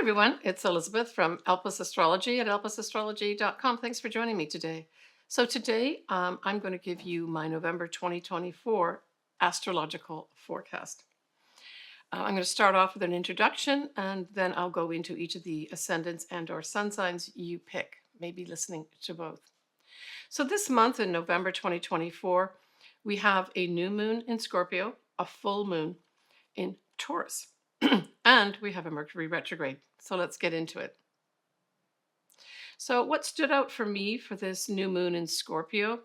everyone, it's Elizabeth from Astrology at elpisastrology.com. Thanks for joining me today. So today I'm going to give you my November 2024 astrological forecast. I'm going to start off with an introduction and then I'll go into each of the ascendants and or sun signs you pick, maybe listening to both. So this month in November 2024, we have a new moon in Scorpio, a full moon in Taurus. And we have a Mercury retrograde. So let's get into it. So what stood out for me for this new moon in Scorpio?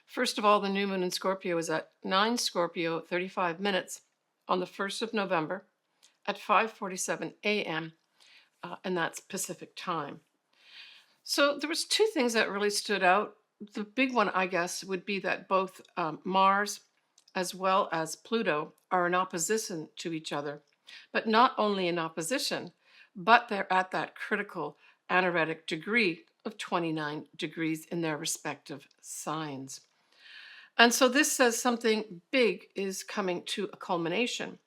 First of all, the new moon in Scorpio is at 9 Scorpio, 35 minutes on the 1st of November at 5:47 a.m. And that's Pacific time. So there was two things that really stood out. The big one, I guess, would be that both Mars as well as Pluto are in opposition to each other, but not only in opposition, but they're at that critical anorectic degree of 29 degrees in their respective signs. And so this says something big is coming to a culmination.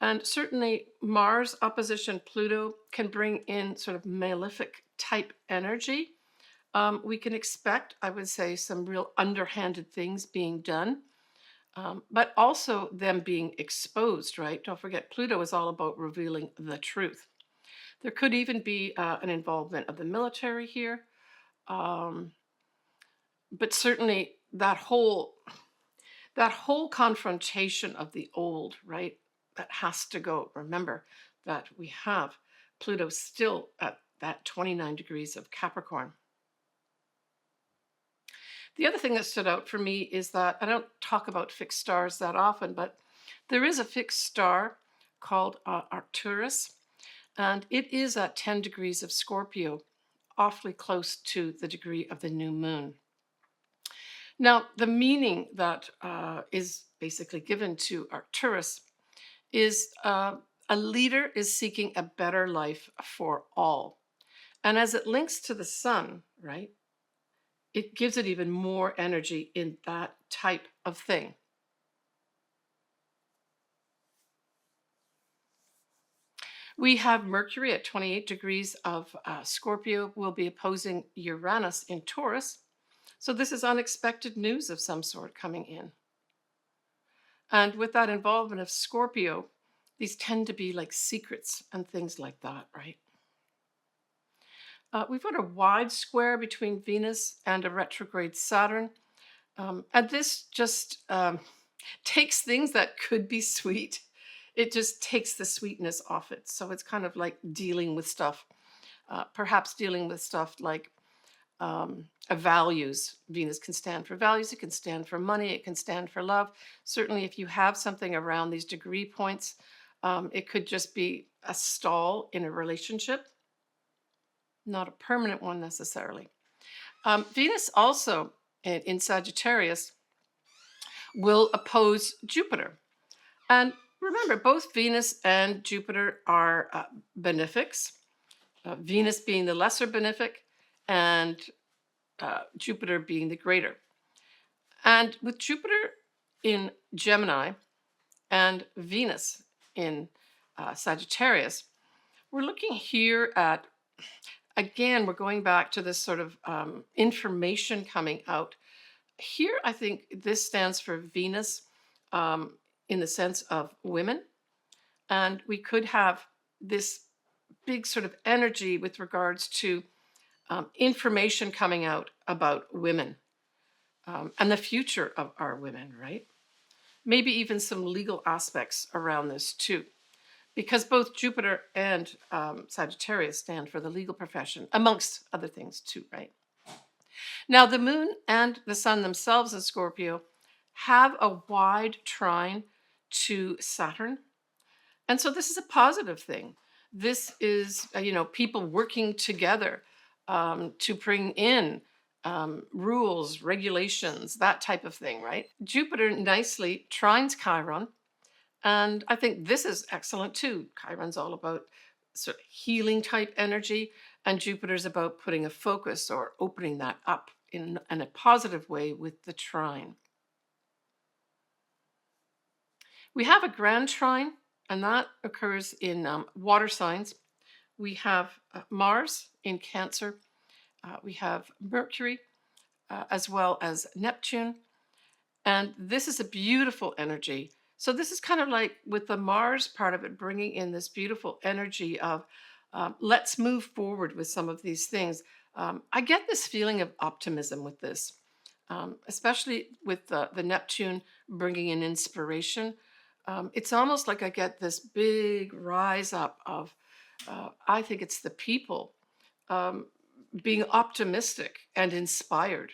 And certainly Mars opposition Pluto can bring in sort of malefic type energy. We can expect, I would say, some real underhanded things being done. But also them being exposed, right? Don't forget, Pluto is all about revealing the truth. There could even be an involvement of the military here. But certainly that whole confrontation of the old, right? That has to go. Remember that we have Pluto still at that 29 degrees of Capricorn. The other thing that stood out for me is that I don't talk about fixed stars that often, but there is a fixed star called Arcturus, and it is at 10 degrees of Scorpio, awfully close to the degree of the new moon. Now, the meaning that is basically given to Arcturus is a leader is seeking a better life for all. And as it links to the sun, right? It gives it even more energy in that type of thing. We have Mercury at 28 degrees of Scorpio will be opposing Uranus in Taurus. So this is unexpected news of some sort coming in. And with that involvement of Scorpio, these tend to be like secrets and things like that, right? We've got a wide square between Venus and a retrograde Saturn. And this just takes things that could be sweet. It just takes the sweetness off it. So it's kind of like dealing with stuff, perhaps dealing with stuff like values. Venus can stand for values. It can stand for money. It can stand for love. Certainly if you have something around these degree points, it could just be a stall in a relationship. Not a permanent one necessarily. Venus also in Sagittarius will oppose Jupiter. And remember, both Venus and Jupiter are benefics, Venus being the lesser benefic and Jupiter being the greater. And with Jupiter in Gemini and Venus in Sagittarius, we're looking here at, again, we're going back to this sort of information coming out. Here, I think this stands for Venus in the sense of women. And we could have this big sort of energy with regards to information coming out about women and the future of our women, right? Maybe even some legal aspects around this too, because both Jupiter and Sagittarius stand for the legal profession, amongst other things too, right? Now, the moon and the sun themselves in Scorpio have a wide trine to Saturn. And so this is a positive thing. This is, people working together to bring in rules, regulations, that type of thing, right? Jupiter nicely trines Chiron. And I think this is excellent too. Chiron's all about sort of healing type energy, and Jupiter's about putting a focus or opening that up in a positive way with the trine. We have a grand trine, and that occurs in water signs. we have Mars in Cancer, we have Mercury, as well as Neptune. And this is a beautiful energy. So, this is kind of like with the Mars part of it, bringing in this beautiful energy of let's move forward with some of these things. I get this feeling of optimism with this, especially with the Neptune bringing in inspiration. It's almost like I get this big rise up of, I think it's the people um, being optimistic and inspired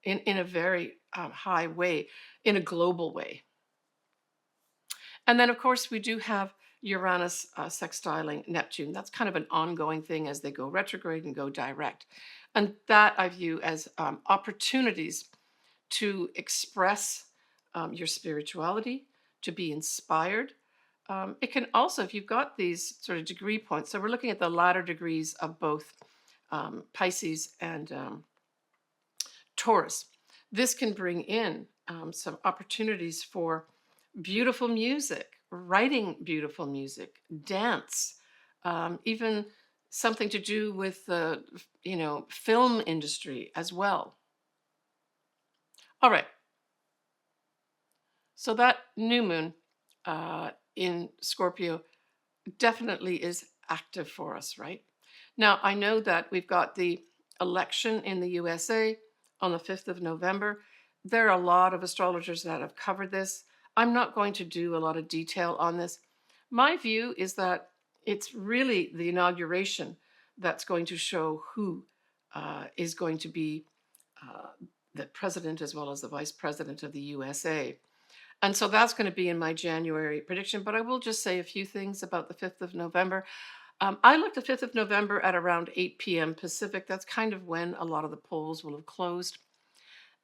in a very high way, in a global way. And then, of course, we do have Uranus sextiling Neptune. That's kind of an ongoing thing as they go retrograde and go direct. And that I view as opportunities to express your spirituality, to be inspired. It can also, if you've got these sort of degree points, so we're looking at the latter degrees of both Pisces and Taurus. This can bring in some opportunities for beautiful music, writing beautiful music, dance, even something to do with the film industry as well. All right, so that new moon in Scorpio definitely is active for us, right? Now, I know that we've got the election in the USA on the 5th of November. There are a lot of astrologers that have covered this. I'm not going to do a lot of detail on this. My view is that it's really the inauguration that's going to show who is going to be the president as well as the vice president of the USA. And so that's going to be in my January prediction. But I will just say a few things about the 5th of November. I looked the 5th of November at around 8 p.m. Pacific. That's kind of when a lot of the polls will have closed.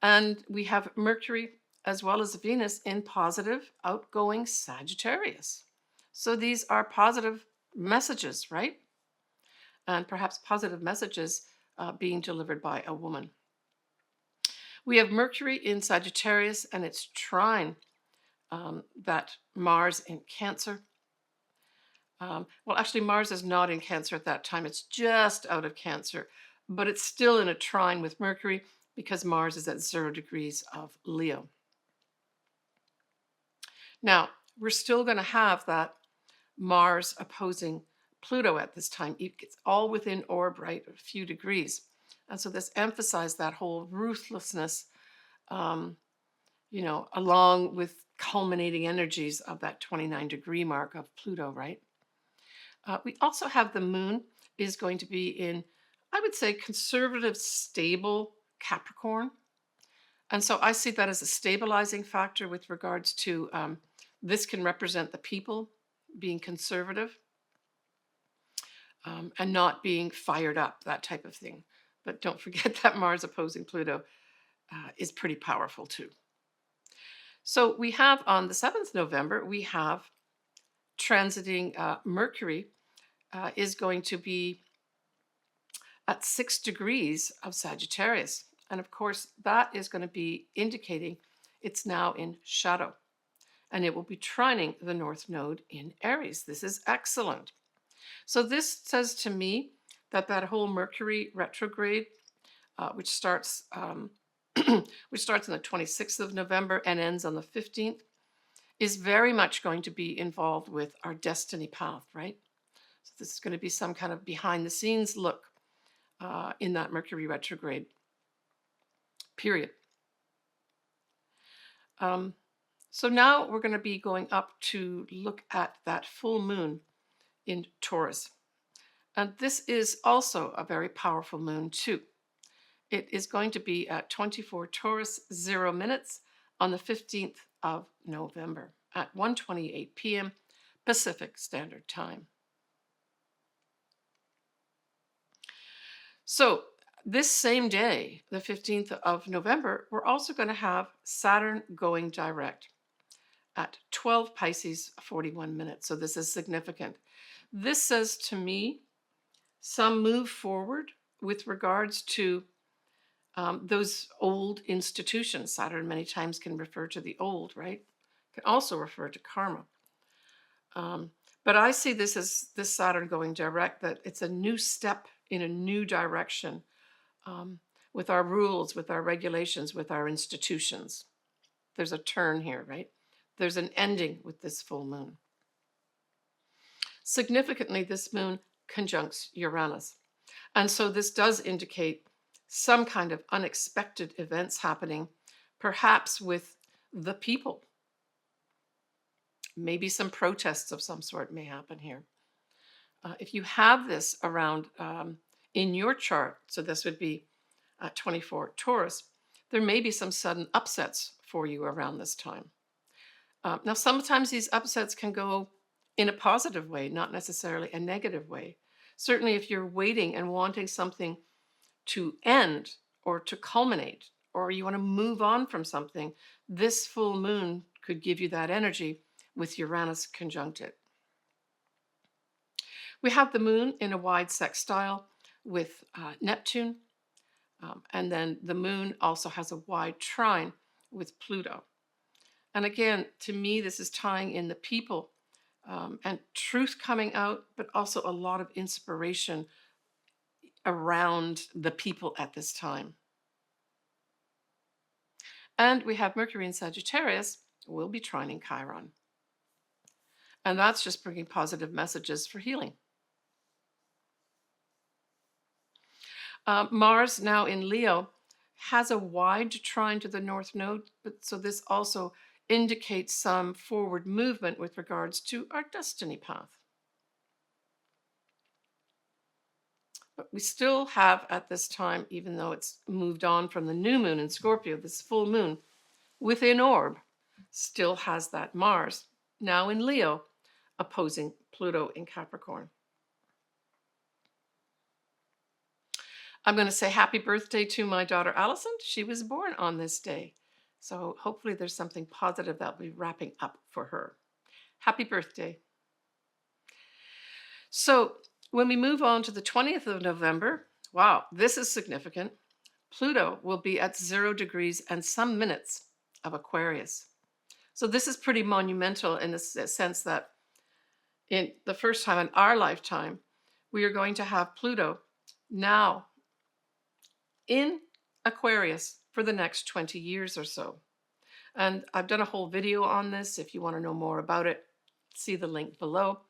And we have Mercury as well as Venus in positive, outgoing Sagittarius. So these are positive messages, right? And perhaps positive messages being delivered by a woman. We have Mercury in Sagittarius and its trine that Mars in Cancer. Well, actually, Mars is not in Cancer at that time. It's just out of Cancer, but it's still in a trine with Mercury because Mars is at 0 degrees of Leo. Now, we're still going to have that Mars opposing Pluto at this time. It's all within orb, right? A few degrees. And so this emphasized that whole ruthlessness, along with culminating energies of that 29-degree mark of Pluto, right? We also have the moon is going to be in, I would say, conservative, stable Capricorn. And so I see that as a stabilizing factor with regards to this can represent the people being conservative and not being fired up, that type of thing. But don't forget that Mars opposing Pluto is pretty powerful too. So we have on the 7th November, we have transiting Mercury is going to be at 6 degrees of Sagittarius. And of course, that is going to be indicating it's now in shadow. And it will be trining the North Node in Aries. This is excellent. So this says to me that that whole Mercury retrograde, which starts which starts on the 26th of November and ends on the 15th, is very much going to be involved with our destiny path, right? So this is going to be some kind of behind the scenes look in that Mercury retrograde period. So now we're going to be going up to look at that full moon in Taurus. And this is also a very powerful moon too. It is going to be at 24 Taurus 0 minutes on the 15th of November at 1:28 p.m. Pacific Standard Time. So this same day, the 15th of November, we're also going to have Saturn going direct at 12 Pisces 41 minutes. So this is significant. This says to me some move forward with regards to those old institutions. Saturn many times can refer to the old, right? Can also refer to karma. But I see this as this Saturn going direct, that it's a new step in a new direction, um, with our rules, with our regulations, with our institutions. There's a turn here, right? There's an ending with this full moon. Significantly, this moon conjuncts Uranus. And so this does indicate some kind of unexpected events happening, perhaps with the people. Maybe some protests of some sort may happen here. If you have this around in your chart, so this would be 24 Taurus, there may be some sudden upsets for you around this time. Now, sometimes these upsets can go in a positive way, not necessarily a negative way. Certainly, if you're waiting and wanting something to end or to culminate, or you want to move on from something, this full moon could give you that energy with Uranus conjunct it. We have the moon in a wide sextile with Neptune, and then the moon also has a wide trine with Pluto. And again, to me, this is tying in the people and truth coming out, but also a lot of inspiration around the people at this time. And we have Mercury in Sagittarius will be trining Chiron. And that's just bringing positive messages for healing. Mars, now in Leo, has a wide trine to the North Node, but so this also indicates some forward movement with regards to our destiny path. But we still have at this time, even though it's moved on from the new moon in Scorpio, this full moon within orb still has that Mars, now in Leo, opposing Pluto in Capricorn. I'm going to say happy birthday to my daughter Allison. She was born on this day. So hopefully there's something positive that'll be wrapping up for her. Happy birthday. So when we move on to the 20th of November, wow, this is significant. Pluto will be at 0 degrees and some minutes of Aquarius. So this is pretty monumental in the sense that in the first time in our lifetime, we are going to have Pluto now in Aquarius for the next 20 years or so. And I've done a whole video on this. If you want to know more about it, see the link below.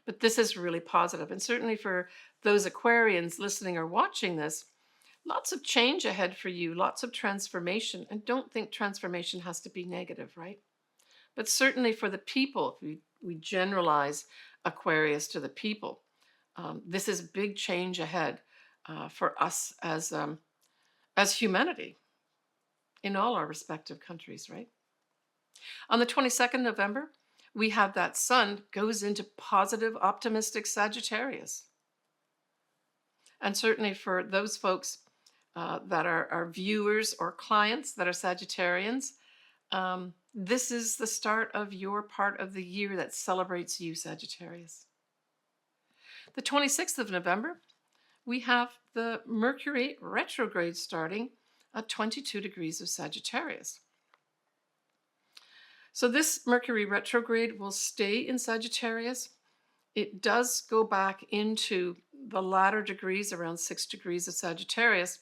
But this is really positive. And certainly for those Aquarians listening or watching this, lots of change ahead for you, lots of transformation. And don't think transformation has to be negative, right? But certainly for the people, if we generalize Aquarius to the people, this is big change ahead for us as humanity in all our respective countries, right? On the 22nd of November, we have that sun goes into positive, optimistic Sagittarius. And certainly for those folks that are viewers or clients that are Sagittarians, this is the start of your part of the year that celebrates you, Sagittarius. The 26th of November, we have the Mercury retrograde starting at 22 degrees of Sagittarius. So this Mercury retrograde will stay in Sagittarius. It does go back into the latter degrees, around 6 degrees of Sagittarius.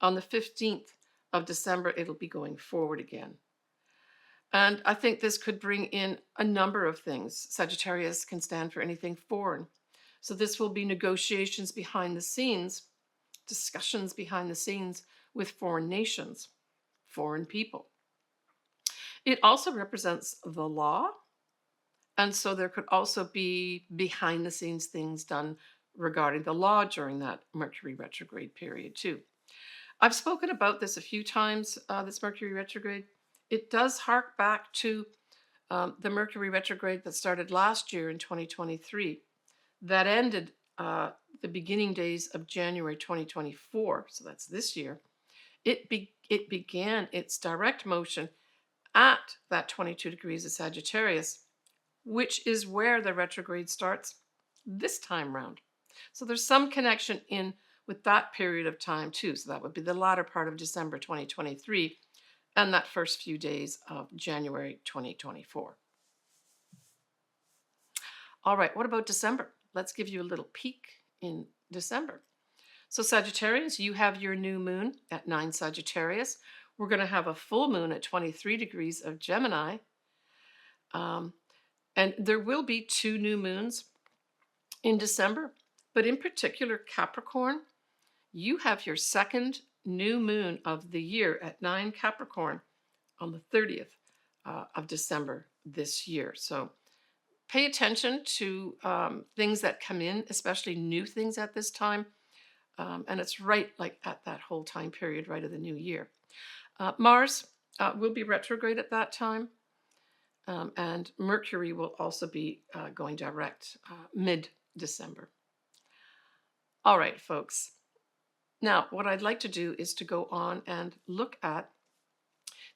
On the 15th of December, it'll be going forward again. And I think this could bring in a number of things. Sagittarius can stand for anything foreign. So this will be negotiations behind the scenes, discussions behind the scenes with foreign nations, foreign people. It also represents the law. And so there could also be behind the scenes things done regarding the law during that Mercury retrograde period too. I've spoken about this a few times, this Mercury retrograde. It does hark back to the Mercury retrograde that started last year in 2023, that ended the beginning days of January 2024, so that's this year. It began its direct motion at that 22 degrees of Sagittarius, which is where the retrograde starts this time round. So there's some connection in with that period of time too. So that would be the latter part of December 2023 and that first few days of January 2024. All right, what about December? Let's give you a little peek in December. So, Sagittarius, you have your new moon at 9 Sagittarius. We're going to have a full moon at 23 degrees of Gemini. Um, and there will be 2 new moons in December. But in particular, Capricorn, you have your second new moon of the year at 9 Capricorn on the 30th of December this year. So pay attention to things that come in, especially new things at this time. And it's right like at that whole time period, right of the new year. Mars will be retrograde at that time. And Mercury will also be going direct mid-December. All right, folks. Now, what I'd like to do is to go on and look at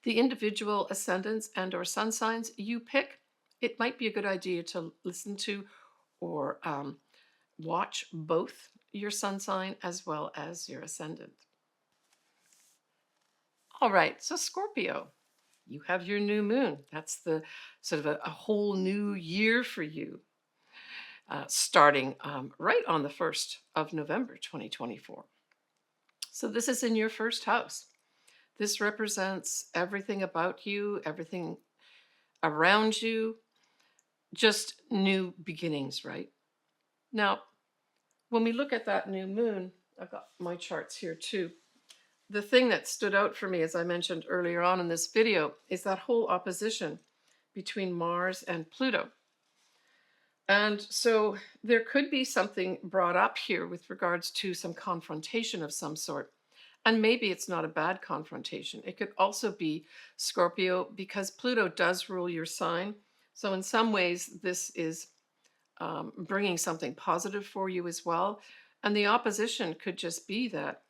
the individual ascendants and or sun signs you pick. It might be a good idea to listen to or watch both your sun sign as well as your ascendant. All right, so Scorpio, you have your new moon. That's the sort of a whole new year for you, starting right on the 1st of November, 2024. So this is in your first house. This represents everything about you, everything around you, just new beginnings, right? Now, when we look at that new moon, I've got my charts here too. The thing that stood out for me, as I mentioned earlier on in this video, is that whole opposition between Mars and Pluto. And so there could be something brought up here with regards to some confrontation of some sort. And maybe it's not a bad confrontation. It could also be Scorpio because Pluto does rule your sign. So in some ways, this is bringing something positive for you as well. And the opposition could just be that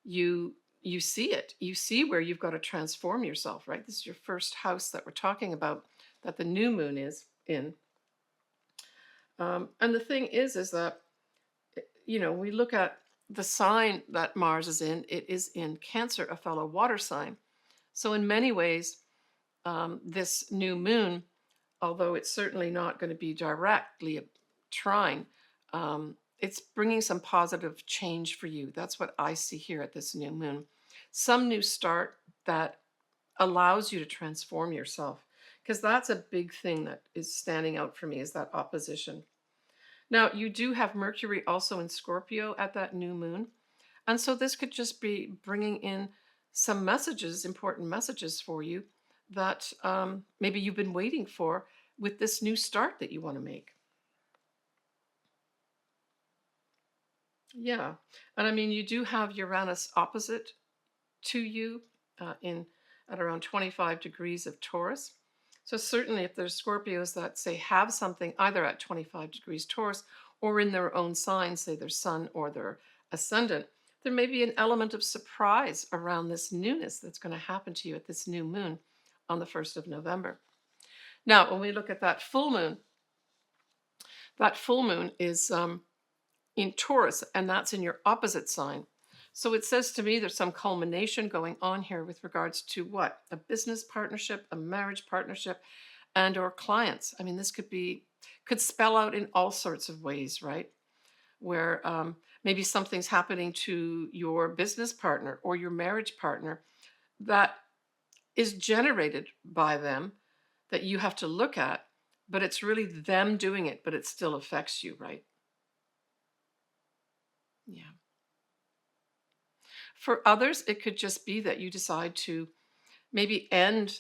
you see it. You see where you've got to transform yourself, right? This is your first house that we're talking about, that the new moon is in. And the thing is that, we look at the sign that Mars is in, it is in Cancer, a fellow water sign. So in many ways, this new moon, although it's certainly not going to be directly a trine, it's bringing some positive change for you. That's what I see here at this new moon. Some new start that allows you to transform yourself, because that's a big thing that is standing out for me, is that opposition. Now, you do have Mercury also in Scorpio at that new moon. And so this could just be bringing in some messages, important messages for you that maybe you've been waiting for with this new start that you want to make. Yeah. And I mean, you do have Uranus opposite to you at around 25 degrees of Taurus. So certainly if there's Scorpios that say have something either at 25 degrees Taurus or in their own sign, say their sun or their ascendant, there may be an element of surprise around this newness that's going to happen to you at this new moon on the 1st of November. Now, when we look at that full moon is in Taurus, and that's in your opposite sign. So it says to me there's some culmination going on here with regards to what? A business partnership, a marriage partnership, and or clients. I mean, this could spell out in all sorts of ways, right? Where maybe something's happening to your business partner or your marriage partner that is generated by them that you have to look at, but it's really them doing it, but it still affects you, right? Yeah. For others, it could just be that you decide to maybe end,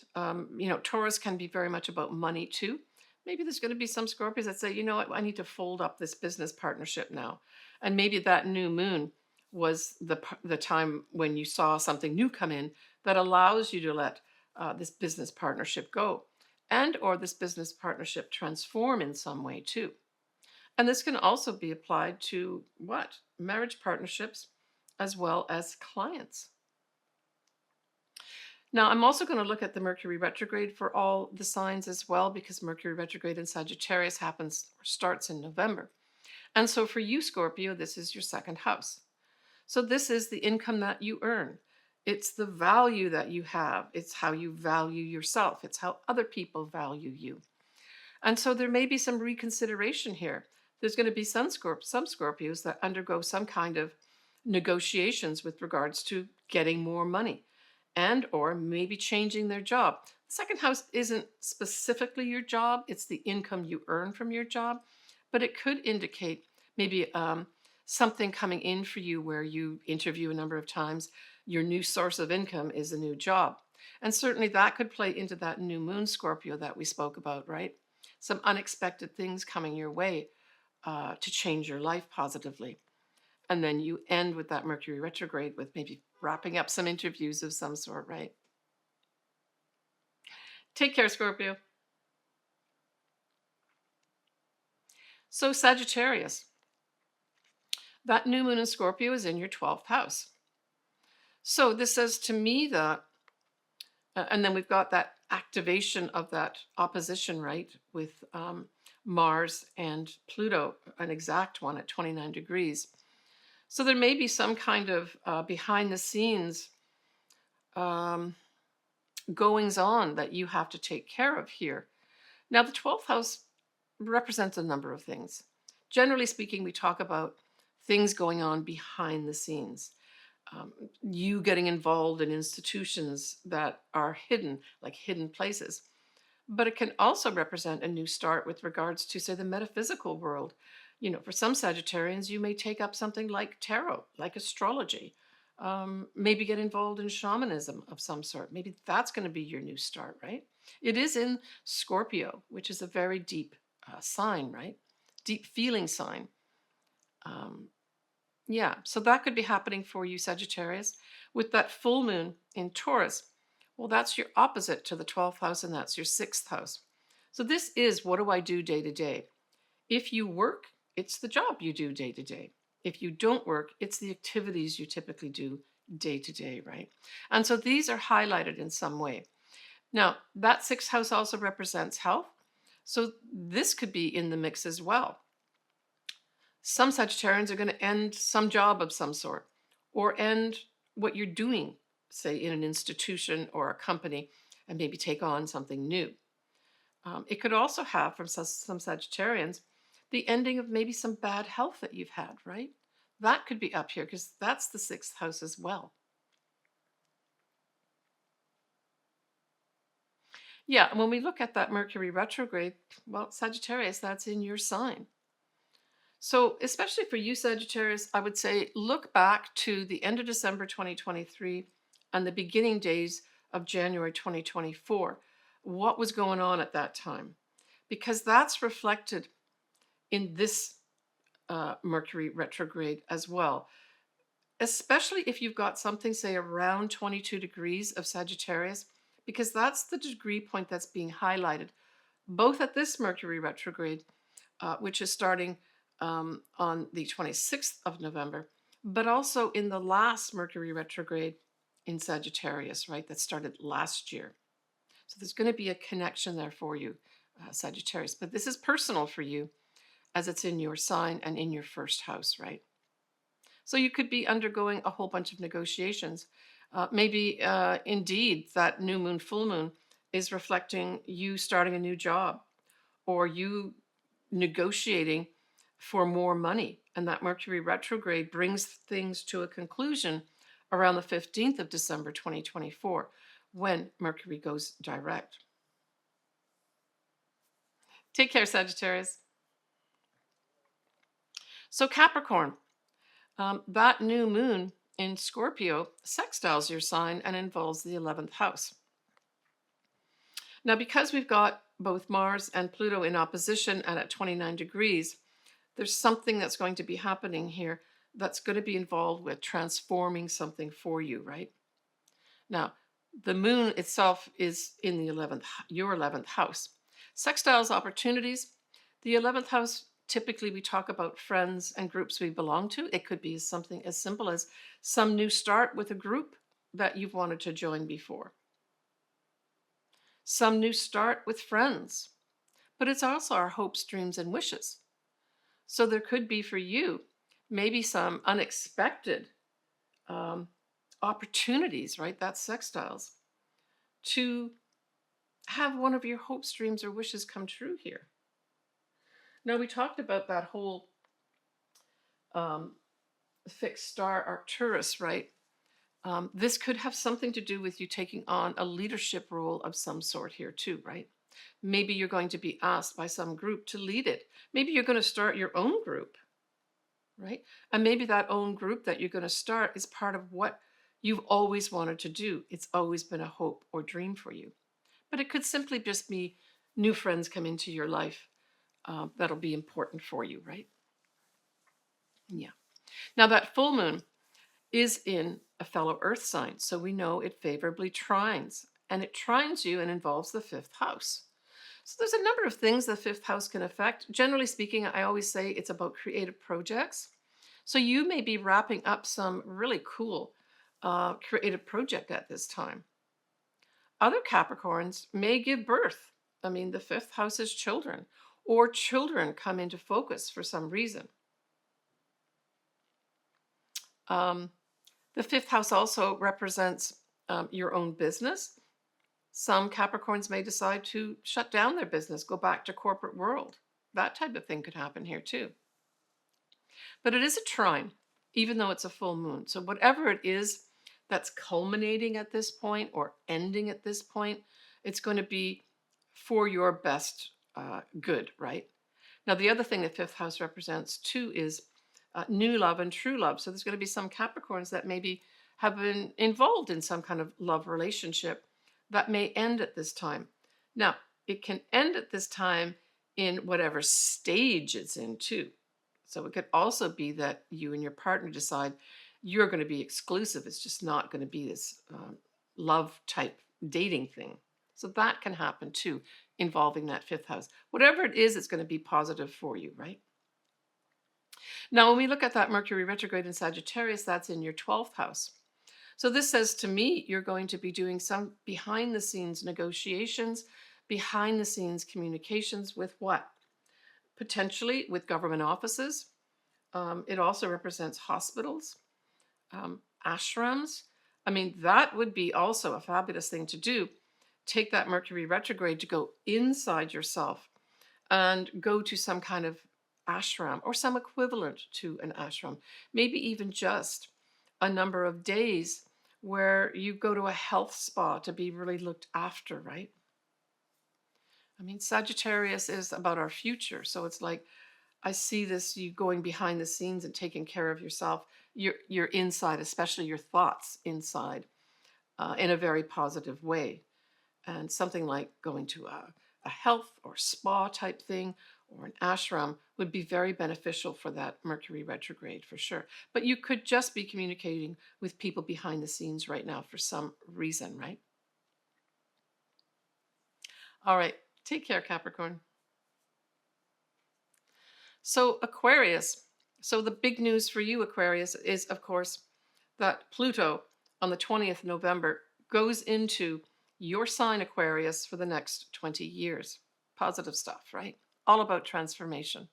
Taurus can be very much about money too. Maybe there's going to be some Scorpios that say, you know what, I need to fold up this business partnership now. And maybe that new moon was the time when you saw something new come in that allows you to let this business partnership go, and or this business partnership transform in some way too. And this can also be applied to what? Marriage partnerships as well as clients. Now, I'm also going to look at the Mercury retrograde for all the signs as well, because Mercury retrograde in Sagittarius starts in November. And so for you, Scorpio, this is your second house. So this is the income that you earn. It's the value that you have. It's how you value yourself. It's how other people value you. And so there may be some reconsideration here. There's going to be some Scorpios that undergo some kind of negotiations with regards to getting more money and or maybe changing their job. The second house isn't specifically your job, it's the income you earn from your job, but it could indicate maybe something coming in for you where you interview a number of times. Your new source of income is a new job. And certainly that could play into that new moon Scorpio that we spoke about, right? Some unexpected things coming your way to change your life positively. And then you end with that Mercury retrograde with maybe wrapping up some interviews of some sort, right? Take care, Scorpio. So, Sagittarius, that new moon in Scorpio is in your 12th house. So, this says to me that, and then we've got that activation of that opposition, right, with Mars and Pluto, an exact one at 29 degrees. So, there may be some kind of behind the scenes goings on that you have to take care of here. Now, the 12th house represents a number of things. Generally speaking, we talk about things going on behind the scenes. You getting involved in institutions that are hidden, like hidden places. But it can also represent a new start with regards to, say, the metaphysical world. You know, for some Sagittarians, you may take up something like tarot, like astrology, maybe get involved in shamanism of some sort. Maybe that's going to be your new start, right? It is in Scorpio, which is a very deep sign, right? Deep feeling sign. Um, yeah, so that could be happening for you, Sagittarius, with that full moon in Taurus. Well, that's your opposite to the 12th house, and that's your 6th house. So this is, what do I do day to day? If you work, it's the job you do day to day. If you don't work, it's the activities you typically do day to day, right? And so these are highlighted in some way. Now, that 6th house also represents health. So this could be in the mix as well. Some Sagittarians are going to end some job of some sort or end what you're doing, say in an institution or a company, and maybe take on something new. It could also have, from some Sagittarians, the ending of maybe some bad health that you've had, right? That could be up here because that's the 6th house as well. Yeah, and when we look at that Mercury retrograde, well, Sagittarius, that's in your sign. So, especially for you, Sagittarius, I would say look back to the end of December 2023 and the beginning days of January 2024. What was going on at that time? Because that's reflected in this Mercury retrograde as well. Especially if you've got something, say, around 22 degrees of Sagittarius, because that's the degree point that's being highlighted, both at this Mercury retrograde, which is starting on the 26th of November, but also in the last Mercury retrograde in Sagittarius, right? That started last year. So there's going to be a connection there for you, Sagittarius. But this is personal for you as it's in your sign and in your first house, right? So you could be undergoing a whole bunch of negotiations. Maybe indeed that new moon, full moon is reflecting you starting a new job or you negotiating for more money. And that Mercury retrograde brings things to a conclusion around the 15th of December 2024 when Mercury goes direct. Take care, Sagittarius. So, Capricorn, that new moon in Scorpio sextiles your sign and involves the 11th house. Now, because we've got both Mars and Pluto in opposition and at 29 degrees, there's something that's going to be happening here that's going to be involved with transforming something for you, right? Now, the moon itself is in the 11th, your 11th house. Sextiles opportunities. The 11th house, typically we talk about friends and groups we belong to. It could be something as simple as some new start with a group that you've wanted to join before. Some new start with friends. But it's also our hopes, dreams, and wishes. So there could be for you maybe some unexpected opportunities, right? That's sextiles, to have one of your hopes, dreams, or wishes come true here. Now, we talked about that whole um, fixed star Arcturus, right? This could have something to do with you taking on a leadership role of some sort here, too, right? Maybe you're going to be asked by some group to lead it. Maybe you're going to start your own group, right? And maybe that own group that you're going to start is part of what you've always wanted to do. It's always been a hope or dream for you. But it could simply just be new friends come into your life that'll be important for you, right? Yeah. Now, that full moon is in a fellow earth sign, so we know it favorably trines. And it trines you and involves the fifth house. So there's a number of things the fifth house can affect. Generally speaking, I always say it's about creative projects. So you may be wrapping up some really cool creative project at this time. Other Capricorns may give birth. I mean, the fifth house is children, or children come into focus for some reason. The fifth house also represents your own business. Some Capricorns may decide to shut down their business, go back to corporate world. That type of thing could happen here too. But it is a trine, even though it's a full moon. So whatever it is that's culminating at this point or ending at this point, it's going to be for your best good, right? Now, the other thing the fifth house represents too is new love and true love. So there's going to be some Capricorns that maybe have been involved in some kind of love relationship that may end at this time. Now, it can end at this time in whatever stage it's in too. So it could also be that you and your partner decide you're going to be exclusive. It's just not going to be this love type dating thing. So that can happen too, involving that fifth house. Whatever it is, it's going to be positive for you, right? Now, when we look at that Mercury retrograde in Sagittarius, that's in your 12th house. So this says to me, you're going to be doing some behind the scenes negotiations, behind the scenes communications with what? Potentially with government offices. It also represents hospitals, ashrams. I mean, that would be also a fabulous thing to do. Take that Mercury retrograde to go inside yourself and go to some kind of ashram or some equivalent to an ashram, maybe even just a number of days where you go to a health spa to be really looked after, right? I mean, Sagittarius is about our future. So it's like, I see this, you going behind the scenes and taking care of yourself, your inside, especially your thoughts inside, in a very positive way. And something like going to a health or spa type thing or an ashram would be very beneficial for that Mercury retrograde for sure. But you could just be communicating with people behind the scenes right now for some reason, right? All right. Take care, Capricorn. So, Aquarius. So, the big news for you, Aquarius, is of course that Pluto on the 20th November goes into your sign, Aquarius, for the next 20 years. Positive stuff, right? All about transformation.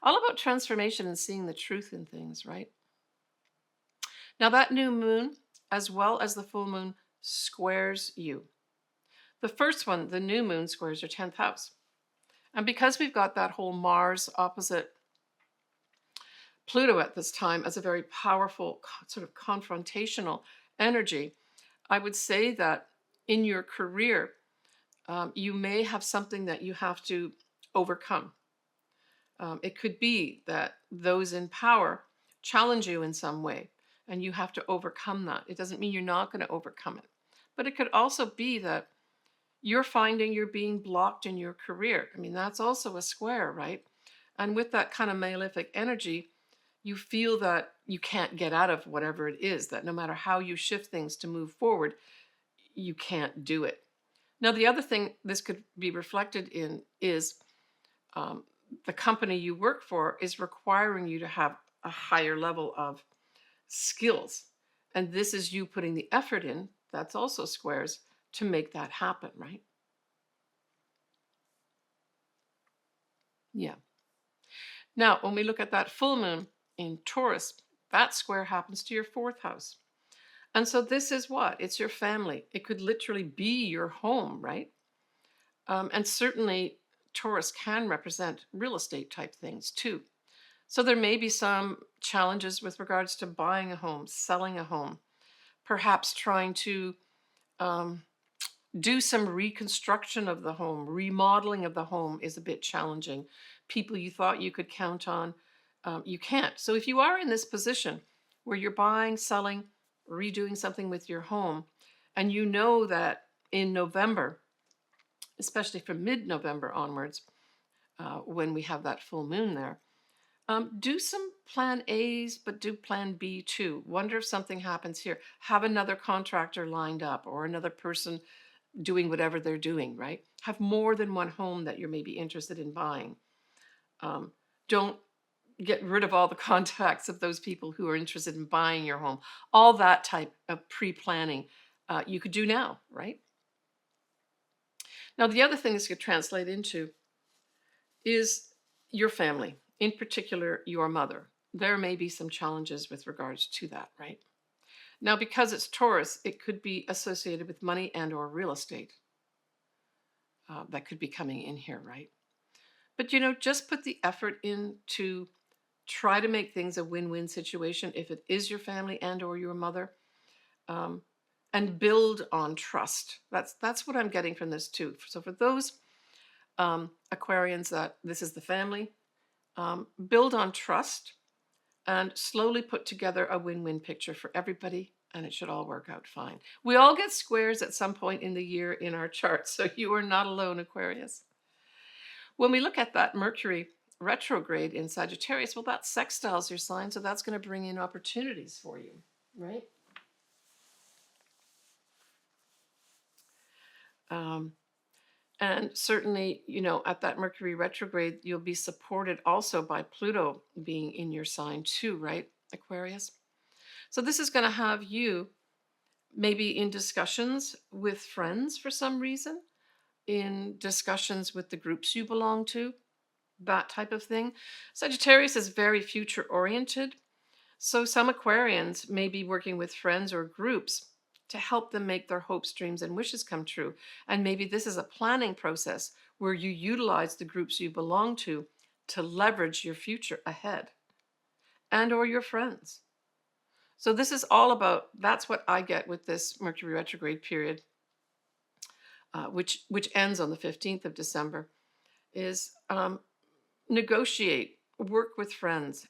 All about transformation and seeing the truth in things, right? Now, that new moon, as well as the full moon, squares you. The first one, the new moon, squares your 10th house. And because we've got that whole Mars opposite Pluto at this time as a very powerful, sort of confrontational energy, I would say that in your career, you may have something that you have to overcome. It could be that those in power challenge you in some way, and you have to overcome that. It doesn't mean you're not going to overcome it. But it could also be that you're finding you're being blocked in your career. I mean, that's also a square, right? And with that kind of malefic energy, you feel that you can't get out of whatever it is, that no matter how you shift things to move forward, you can't do it. Now, the other thing this could be reflected in is the company you work for is requiring you to have a higher level of skills. And this is you putting the effort in, that's also squares, to make that happen, right? Yeah. Now, when we look at that full moon in Taurus, that square happens to your 4th house. And so this is what? It's your family. It could literally be your home, right? And certainly, Taurus can represent real estate type things too. So there may be some challenges with regards to buying a home, selling a home, perhaps trying to um, do some reconstruction of the home, remodeling of the home is a bit challenging. People you thought you could count on, you can't. So if you are in this position where you're buying, selling, redoing something with your home, and you know that in November, especially from mid-November onwards, when we have that full moon there, do some plan A's, but do plan B too. Wonder if something happens here. Have another contractor lined up or another person doing whatever they're doing, right? Have more than one home that you're maybe interested in buying. Don't get rid of all the contacts of those people who are interested in buying your home. All that type of pre-planning you could do now, right? Now, the other thing this could translate into is your family, in particular, your mother. There may be some challenges with regards to that, right? Now, because it's Taurus, it could be associated with money and or real estate. That could be coming in here, right? But just put the effort in to try to make things a win-win situation if it is your family and or your mother, um, and build on trust. That's what I'm getting from this too. So for those Aquarians that this is the family, build on trust and slowly put together a win-win picture for everybody, and it should all work out fine. We all get squares at some point in the year in our chart, so you are not alone, Aquarius. When we look at that Mercury retrograde in Sagittarius, well, that sextiles your sign, so that's going to bring in opportunities for you, right? And certainly, at that Mercury retrograde, you'll be supported also by Pluto being in your sign too, right, Aquarius? So this is going to have you maybe in discussions with friends for some reason, in discussions with the groups you belong to, that type of thing. Sagittarius is very future oriented. So some Aquarians may be working with friends or groups to help them make their hopes, dreams, and wishes come true. And maybe this is a planning process where you utilize the groups you belong to leverage your future ahead and or your friends. So this is all about, that's what I get with this Mercury retrograde period, which ends on the 15th of December, is negotiate, work with friends,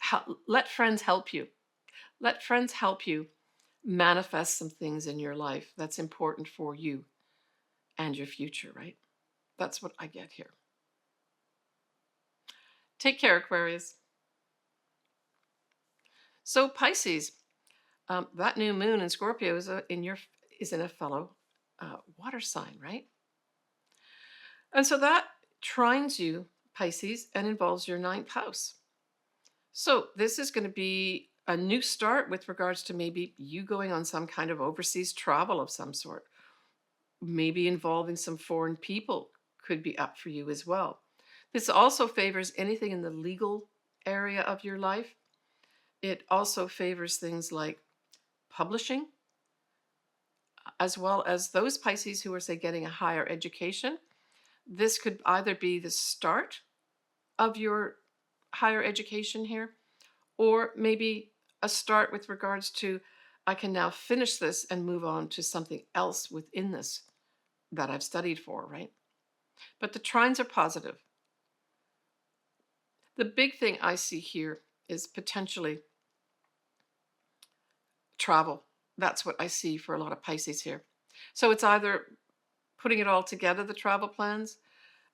let friends help you. Let friends help you manifest some things in your life that's important for you and your future, right? That's what I get here. Take care, Aquarius. So Pisces, that new moon in Scorpio is in a fellow water sign, right? And so that trines you, Pisces, and involves your ninth house. So this is going to be a new start with regards to maybe you going on some kind of overseas travel of some sort. Maybe involving some foreign people could be up for you as well. This also favors anything in the legal area of your life. It also favors things like publishing, as well as those Pisces who are, say, getting a higher education. This could either be the start of your higher education here, or maybe a start with regards to, I can now finish this and move on to something else within this that I've studied for, right? But the trines are positive. The big thing I see here is potentially travel. That's what I see for a lot of Pisces here. So it's either putting it all together, the travel plans,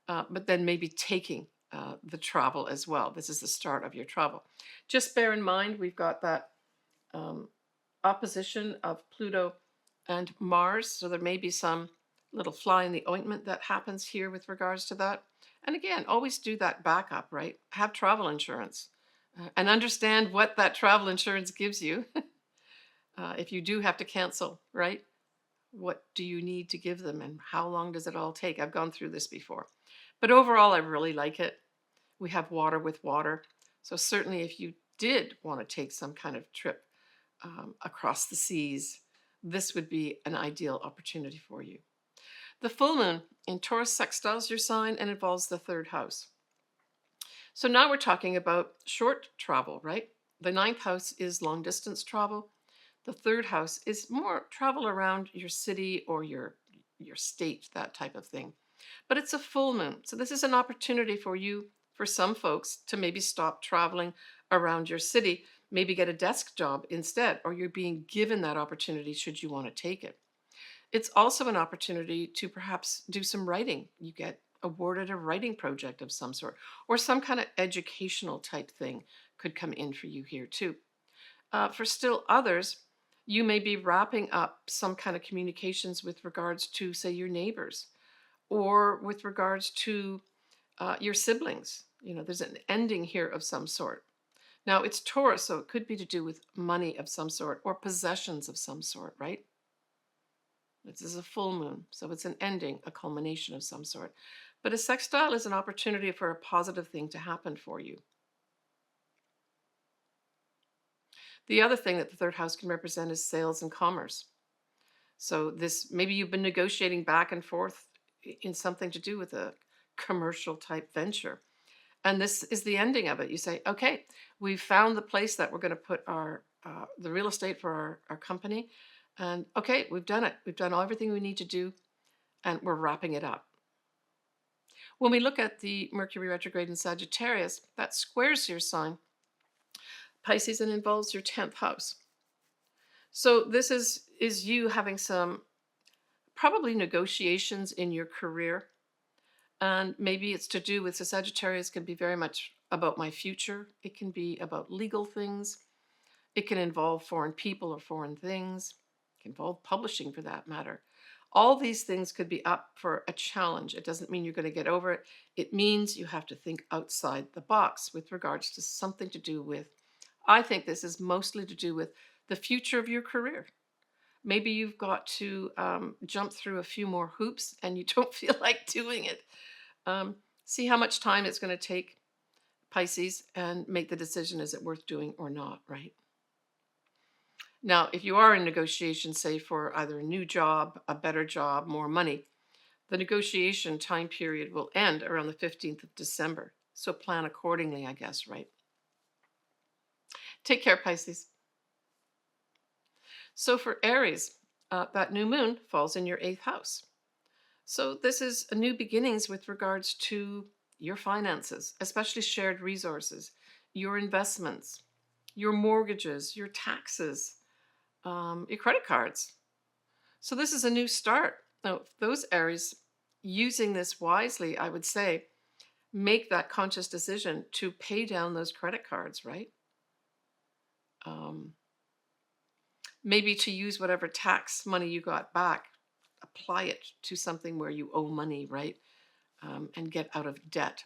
but then maybe taking the travel as well. This is the start of your travel. Just bear in mind, we've got that opposition of Pluto and Mars. So there may be some little fly in the ointment that happens here with regards to that. And again, always do that backup, right? Have travel insurance and understand what that travel insurance gives you. If you do have to cancel, right? What do you need to give them and how long does it all take? I've gone through this before. But overall, I really like it. We have water with water. So certainly if you did want to take some kind of trip across the seas, this would be an ideal opportunity for you. The full moon in Taurus sextiles your sign and involves the third house. So now we're talking about short travel, right? The ninth house is long distance travel. The third house is more travel around your city or your state, that type of thing. But it's a full moon. So this is an opportunity for you, for some folks, to maybe stop traveling around your city, maybe get a desk job instead, or you're being given that opportunity should you want to take it. It's also an opportunity to perhaps do some writing. You get awarded a writing project of some sort, or some kind of educational type thing could come in for you here too. For still others, you may be wrapping up some kind of communications with regards to, say, your neighbors or with regards to your siblings. There's an ending here of some sort. Now, it's Taurus, so it could be to do with money of some sort or possessions of some sort, right? This is a full moon, so it's an ending, a culmination of some sort. But a sextile is an opportunity for a positive thing to happen for you. The other thing that the third house can represent is sales and commerce. So this, maybe you've been negotiating back and forth in something to do with a commercial type venture. And this is the ending of it. You say, okay, we've found the place that we're going to put the real estate for our company. And okay, we've done it. We've done everything we need to do, and we're wrapping it up. When we look at the Mercury retrograde in Sagittarius, that squares your sign, Pisces, and involves your 10th house. So this is you having some probably negotiations in your career. And maybe it's to do with, the Sagittarius can be very much about my future. It can be about legal things. It can involve foreign people or foreign things. It can involve publishing for that matter. All these things could be up for a challenge. It doesn't mean you're going to get over it. It means you have to think outside the box with regards to something to do with, I think this is mostly to do with the future of your career. Maybe you've got to jump through a few more hoops and you don't feel like doing it. See how much time it's going to take, Pisces, and make the decision, is it worth doing or not, right? Now, if you are in negotiations, say for either a new job, a better job, more money, the negotiation time period will end around the 15th of December. So plan accordingly, I guess, right? Take care, Pisces. So for Aries, that new moon falls in your 8th house. So this is a new beginnings with regards to your finances, especially shared resources, your investments, your mortgages, your taxes, your credit cards. So this is a new start. Now, those Aries, using this wisely, I would say, make that conscious decision to pay down those credit cards, right? Maybe to use whatever tax money you got back, apply it to something where you owe money, right? And get out of debt.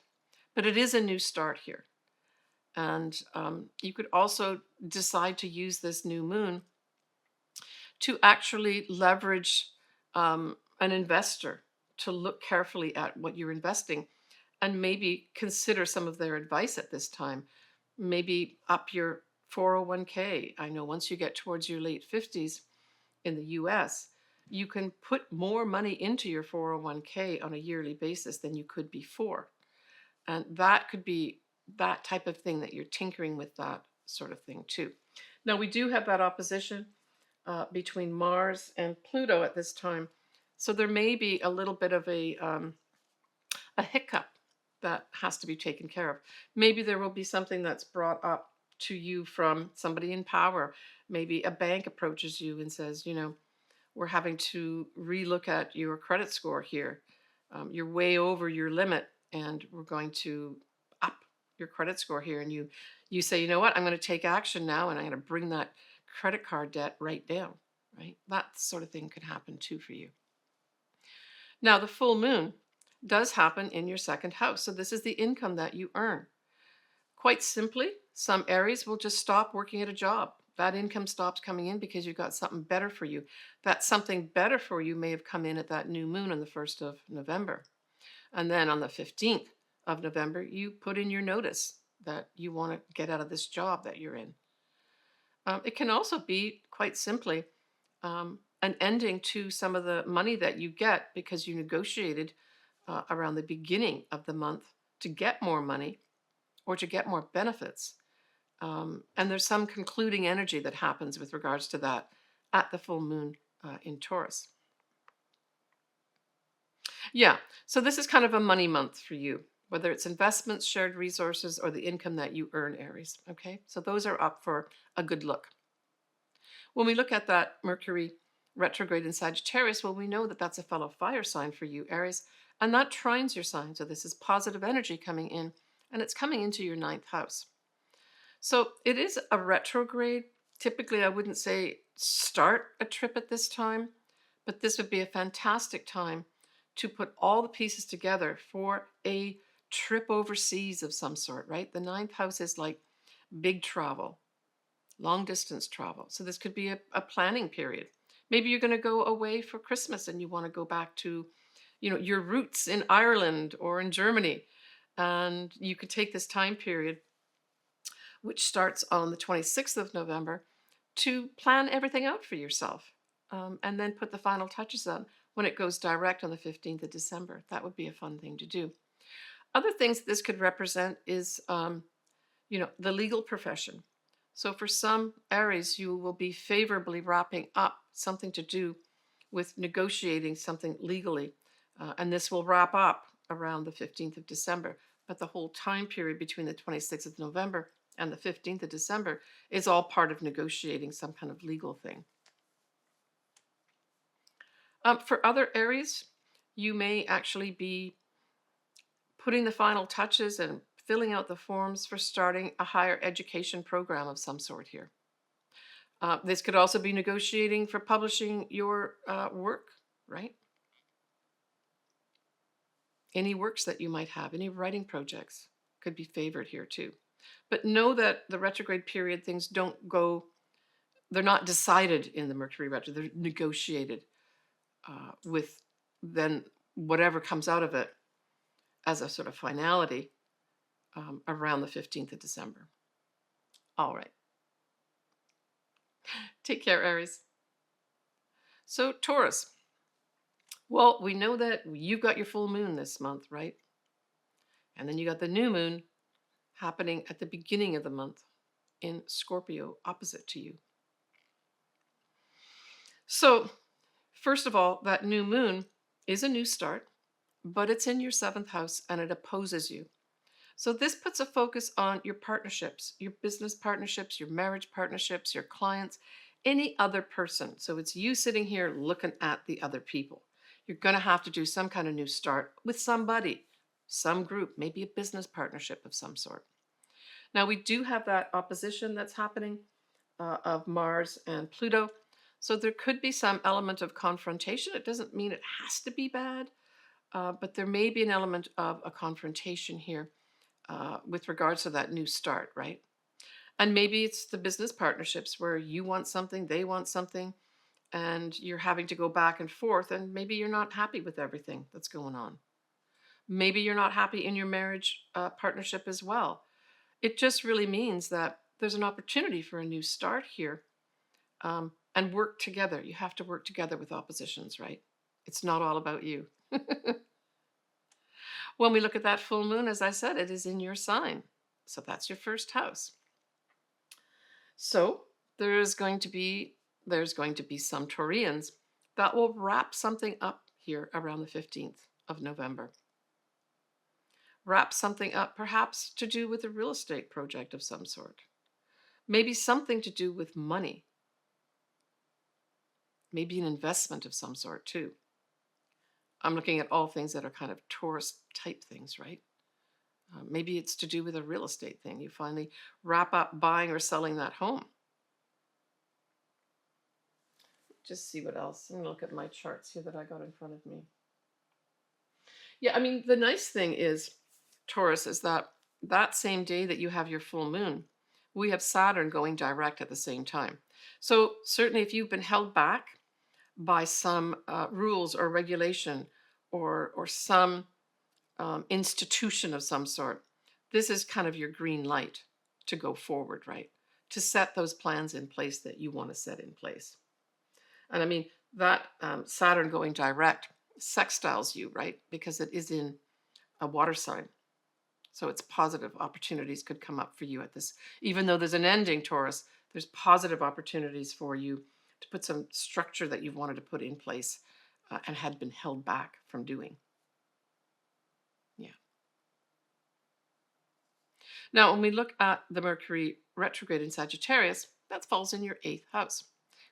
But it is a new start here. And you could also decide to use this new moon to actually leverage an investor to look carefully at what you're investing and maybe consider some of their advice at this time. Maybe up your 401k. I know once you get towards your late 50s in the US, you can put more money into your 401k on a yearly basis than you could before. And that could be that type of thing that you're tinkering with, that sort of thing too. Now, we do have that opposition between Mars and Pluto at this time. So there may be a little bit of a hiccup that has to be taken care of. Maybe there will be something that's brought up to you from somebody in power. Maybe a bank approaches you and says, we're having to relook at your credit score here. You're way over your limit, and we're going to up your credit score here. And you say, you know what, I'm going to take action now, and I'm going to bring that credit card debt right down, right? That sort of thing could happen too for you. Now, the full moon does happen in your 2nd house. So this is the income that you earn. Quite simply, some Aries will just stop working at a job. That income stops coming in because you've got something better for you. That something better for you may have come in at that new moon on the 1st of November. And then on the 15th of November, you put in your notice that you want to get out of this job that you're in. It can also be, quite simply, an an ending to some of the money that you get because you negotiated around the beginning of the month to get more money or to get more benefits. And there's some concluding energy that happens with regards to that at the full moon in Taurus. Yeah, so this is kind of a money month for you, whether it's investments, shared resources, or the income that you earn, Aries. Okay, so those are up for a good look. When we look at that Mercury retrograde in Sagittarius, well, we know that that's a fellow fire sign for you, Aries, and that trines your sign. So this is positive energy coming in, and it's coming into your ninth house. So it is a retrograde. Typically, I wouldn't say start a trip at this time, but this would be a fantastic time to put all the pieces together for a trip overseas of some sort, right? The ninth house is like big travel, long distance travel. So this could be a planning period. Maybe you're going to go away for Christmas and you want to go back to, your roots in Ireland or in Germany. And you could take this time period, which starts on the 26th of November, to plan everything out for yourself, and then put the final touches on when it goes direct on the 15th of December. That would be a fun thing to do. Other things this could represent is, the legal profession. So for some Aries, you will be favorably wrapping up something to do with negotiating something legally. And this will wrap up around the 15th of December. But the whole time period between the 26th of November and the 15th of December is all part of negotiating some kind of legal thing. For other Aries, you may actually be putting the final touches and filling out the forms for starting a higher education program of some sort here. This could also be negotiating for publishing your work, right? Any works that you might have, any writing projects could be favored here too. But know that the retrograde period, things don't go, they're not decided in the Mercury retrograde, they're negotiated with then whatever comes out of it as a sort of finality around the 15th of December. All right. Take care, Aries. So, Taurus. Well, we know that you've got your full moon this month, right? And then you got the new moon happening at the beginning of the month in Scorpio, opposite to you. So, first of all, that new moon is a new start, but it's in your seventh house and it opposes you. So, this puts a focus on your partnerships, your business partnerships, your marriage partnerships, your clients, any other person. So, it's you sitting here looking at the other people. You're going to have to do some kind of new start with somebody, some group, maybe a business partnership of some sort. Now, we do have that opposition that's happening of Mars and Pluto. So there could be some element of confrontation. It doesn't mean it has to be bad, but there may be an element of a confrontation here with regards to that new start, right? And maybe it's the business partnerships where you want something, they want something, and you're having to go back and forth, and maybe you're not happy with everything that's going on. Maybe you're not happy in your marriage partnership as well. It just really means that there's an opportunity for a new start here, and work together. You have to work together with oppositions, right? It's not all about you. When we look at that full moon, as I said, it is in your sign. So that's your first house. So there's going to be some Taurians that will wrap something up here around the 15th of November. Wrap something up perhaps to do with a real estate project of some sort. Maybe something to do with money. Maybe an investment of some sort too. I'm looking at all things that are kind of Taurus type things, right? Maybe it's to do with a real estate thing. You finally wrap up buying or selling that home. Just see what else. I'm going to look at my charts here that I got in front of me. Yeah, I mean, the nice thing is, Taurus, is that same day that you have your full moon, we have Saturn going direct at the same time. So certainly if you've been held back by some rules or regulation or some institution of some sort, this is kind of your green light to go forward, right? To set those plans in place that you want to set in place. And I mean, that Saturn going direct sextiles you, right? Because it is in a water sign. So it's positive opportunities could come up for you at this. Even though there's an ending, Taurus, there's positive opportunities for you to put some structure that you've wanted to put in place and had been held back from doing. Yeah. Now, when we look at the Mercury retrograde in Sagittarius, that falls in your 8th house.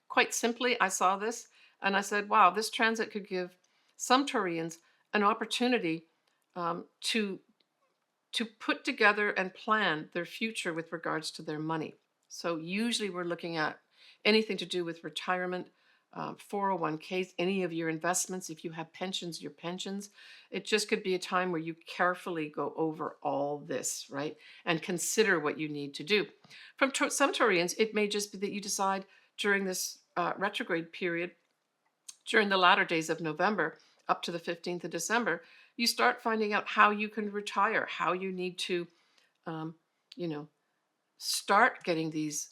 Quite simply, I saw this and I said, wow, this transit could give some Taurians an opportunity to put together and plan their future with regards to their money. So usually we're looking at anything to do with retirement, 401ks, any of your investments. If you have pensions, your pensions. It just could be a time where you carefully go over all this, right? And consider what you need to do. From some Taurians, it may just be that you decide during this retrograde period, during the latter days of November up to the 15th of December, you start finding out how you can retire, how you need to, um, you know, start getting these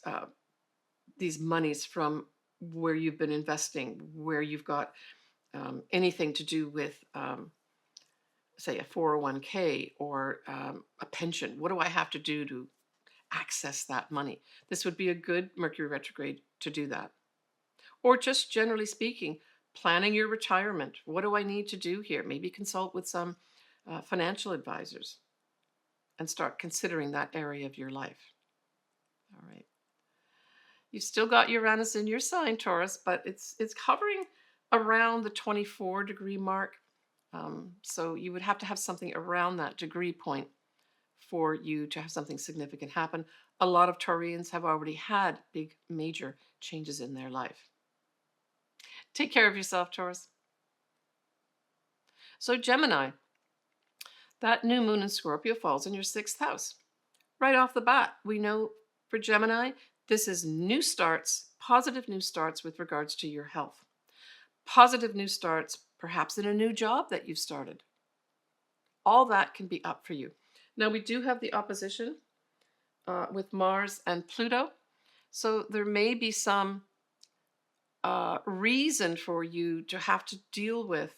monies from where you've been investing, where you've got anything to do with, say, a 401k or a pension. What do I have to do to access that money? This would be a good Mercury retrograde to do that. Or just generally speaking, planning your retirement. What do I need to do here? Maybe consult with some financial advisors and start considering that area of your life. All right. You've still got Uranus in your sign, Taurus, but it's hovering around the 24-degree mark. So you would have to have something around that degree point for you to have something significant happen. A lot of Taurians have already had big, major changes in their life. Take care of yourself, Taurus. So Gemini, that new moon in Scorpio falls in your 6th house. Right off the bat, we know for Gemini, this is new starts, positive new starts with regards to your health. Positive new starts, perhaps in a new job that you've started. All that can be up for you. Now, we do have the opposition with Mars and Pluto. So there may be some reason for you to have to deal with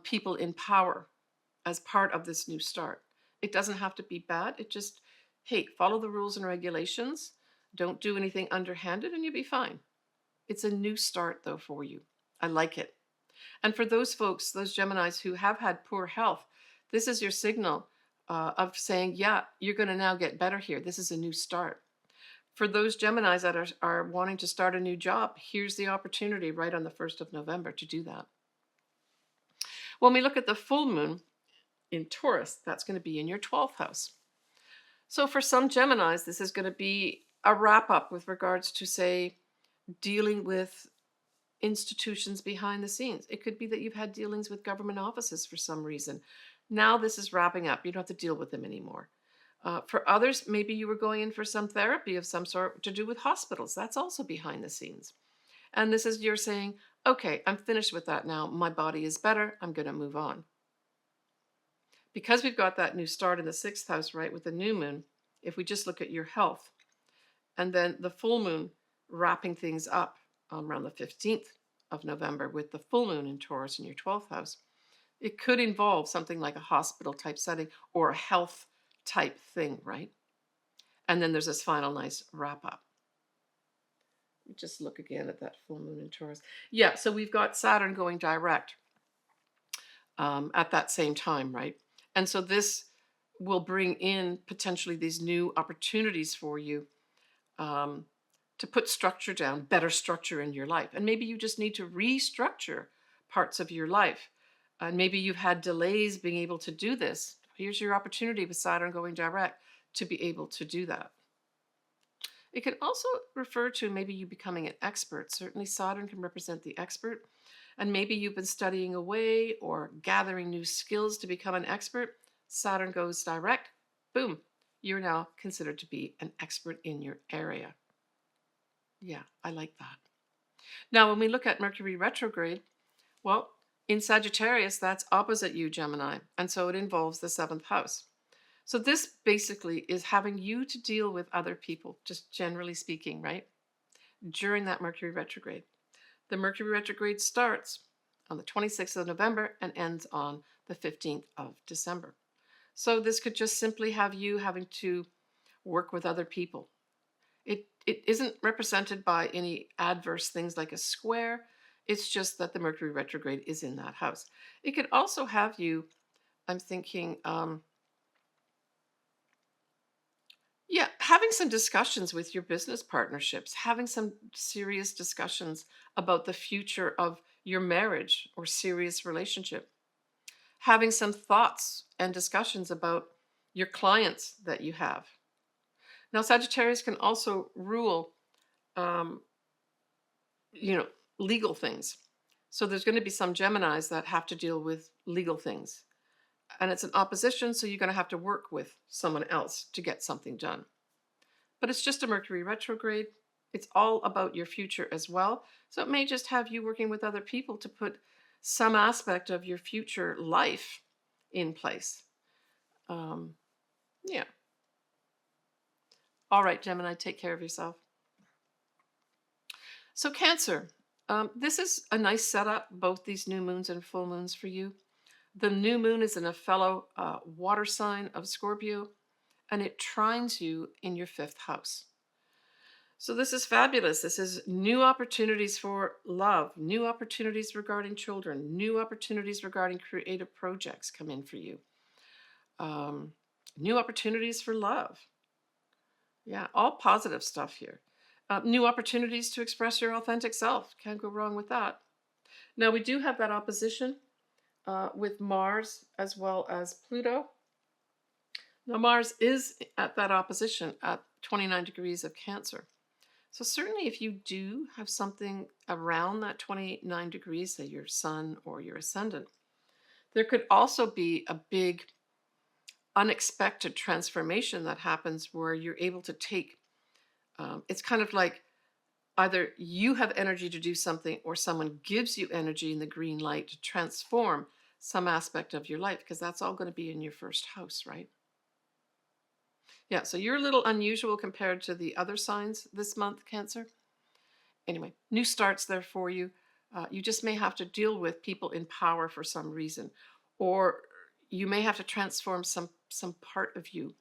people in power as part of this new start. It doesn't have to be bad. It just, hey, follow the rules and regulations. Don't do anything underhanded and you'll be fine. It's a new start, though, for you. I like it. And for those folks, those Geminis who have had poor health, this is your signal of saying, yeah, you're going to now get better here. This is a new start. For those Geminis that are wanting to start a new job, here's the opportunity right on the 1st of November to do that. When we look at the full moon in Taurus, that's going to be in your 12th house. So for some Geminis, this is going to be a wrap up with regards to, say, dealing with institutions behind the scenes. It could be that you've had dealings with government offices for some reason. Now this is wrapping up. You don't have to deal with them anymore. For others, maybe you were going in for some therapy of some sort to do with hospitals. That's also behind the scenes. And this is you're saying, okay, I'm finished with that now. My body is better. I'm going to move on. Because we've got that new start in the 6th house, right, with the new moon, if we just look at your health, and then the full moon wrapping things up around the 15th of November with the full moon in Taurus in your 12th house, it could involve something like a hospital type setting or a health type thing, right? And then there's this final nice wrap up. Just look again at that full moon in Taurus. Yeah, so we've got Saturn going direct at that same time, right? And so this will bring in potentially these new opportunities for you to put structure down, better structure in your life. And maybe you just need to restructure parts of your life. And maybe you've had delays being able to do this. Here's your opportunity with Saturn going direct to be able to do that. It can also refer to maybe you becoming an expert. Certainly Saturn can represent the expert. And maybe you've been studying away or gathering new skills to become an expert. Saturn goes direct. Boom. You're now considered to be an expert in your area. Yeah, I like that. Now, when we look at Mercury retrograde, well, in Sagittarius, that's opposite you, Gemini. And so it involves the 7th house. So this basically is having you to deal with other people, just generally speaking, right? During that Mercury retrograde. The Mercury retrograde starts on the 26th of November and ends on the 15th of December. So this could just simply have you having to work with other people. It isn't represented by any adverse things like a square. It's just that the Mercury retrograde is in that house. It could also have you, I'm thinking, yeah, having some discussions with your business partnerships, having some serious discussions about the future of your marriage or serious relationship, having some thoughts and discussions about your clients that you have. Now, Sagittarius can also rule, um, you know, legal things. So there's going to be some Geminis that have to deal with legal things. And it's an opposition, so you're going to have to work with someone else to get something done. But it's just a Mercury retrograde. It's all about your future as well. So it may just have you working with other people to put some aspect of your future life in place. Yeah. All right, Gemini, take care of yourself. So Cancer, this is a nice setup, both these new moons and full moons for you. The new moon is in a fellow water sign of Scorpio, and it trines you in your 5th house. So this is fabulous. This is new opportunities for love, new opportunities regarding children, new opportunities regarding creative projects come in for you. New opportunities for love. Yeah, all positive stuff here. New opportunities to express your authentic self. Can't go wrong with that. Now, we do have that opposition with Mars as well as Pluto. Now, Mars is at that opposition at 29 degrees of Cancer. So certainly if you do have something around that 29 degrees, say your sun or your ascendant, there could also be a big unexpected transformation that happens where you're able to take, it's kind of like either you have energy to do something or someone gives you energy in the green light to transform some aspect of your life, because that's all going to be in your 1st house, right? Yeah, so you're a little unusual compared to the other signs this month, Cancer. Anyway, new starts there for you. You just may have to deal with people in power for some reason, or you may have to transform some part of you,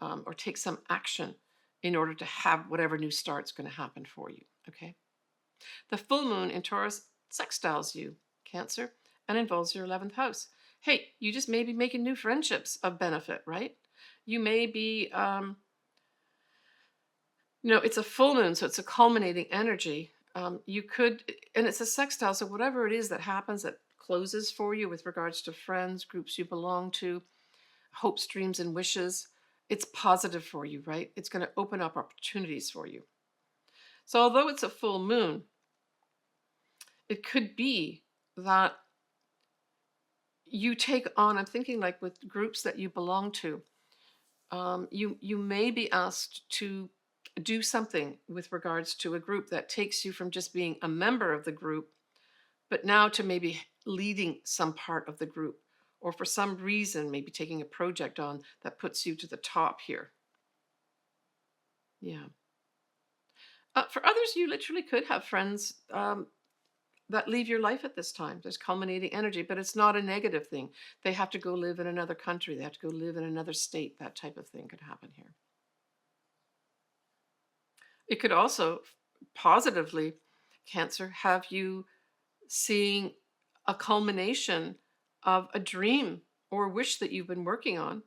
or take some action in order to have whatever new start's going to happen for you. Okay. The full moon in Taurus sextiles you, Cancer, and involves your 11th house. Hey, you just may be making new friendships of benefit, right? You may be, it's a full moon, so it's a culminating energy. You could, and it's a sextile, so whatever it is that happens that closes for you with regards to friends, groups you belong to, hopes, dreams, and wishes, it's positive for you, right? It's going to open up opportunities for you. So although it's a full moon, it could be that you take on, I'm thinking like with groups that you belong to, you may be asked to do something with regards to a group that takes you from just being a member of the group, but now to maybe leading some part of the group, or for some reason, maybe taking a project on that puts you to the top here. Yeah. For others, you literally could have friends that leave your life at this time. There's culminating energy, but it's not a negative thing. They have to go live in another country. They have to go live in another state. That type of thing could happen here. It could also positively, Cancer, have you seeing a culmination of a dream or wish that you've been working on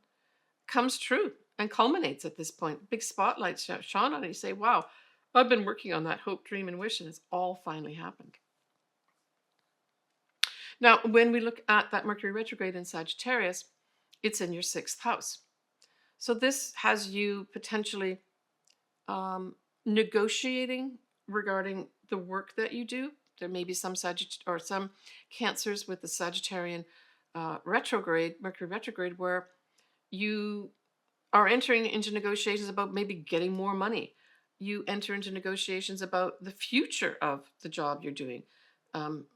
comes true and culminates at this point. Big spotlight shone on it. You say, wow, I've been working on that hope, dream, and wish, and it's all finally happened. Now, when we look at that Mercury retrograde in Sagittarius, it's in your 6th house. So this has you potentially negotiating regarding the work that you do. There may be some some Cancers with the Sagittarian retrograde, Mercury retrograde, where you are entering into negotiations about maybe getting more money. You enter into negotiations about the future of the job you're doing.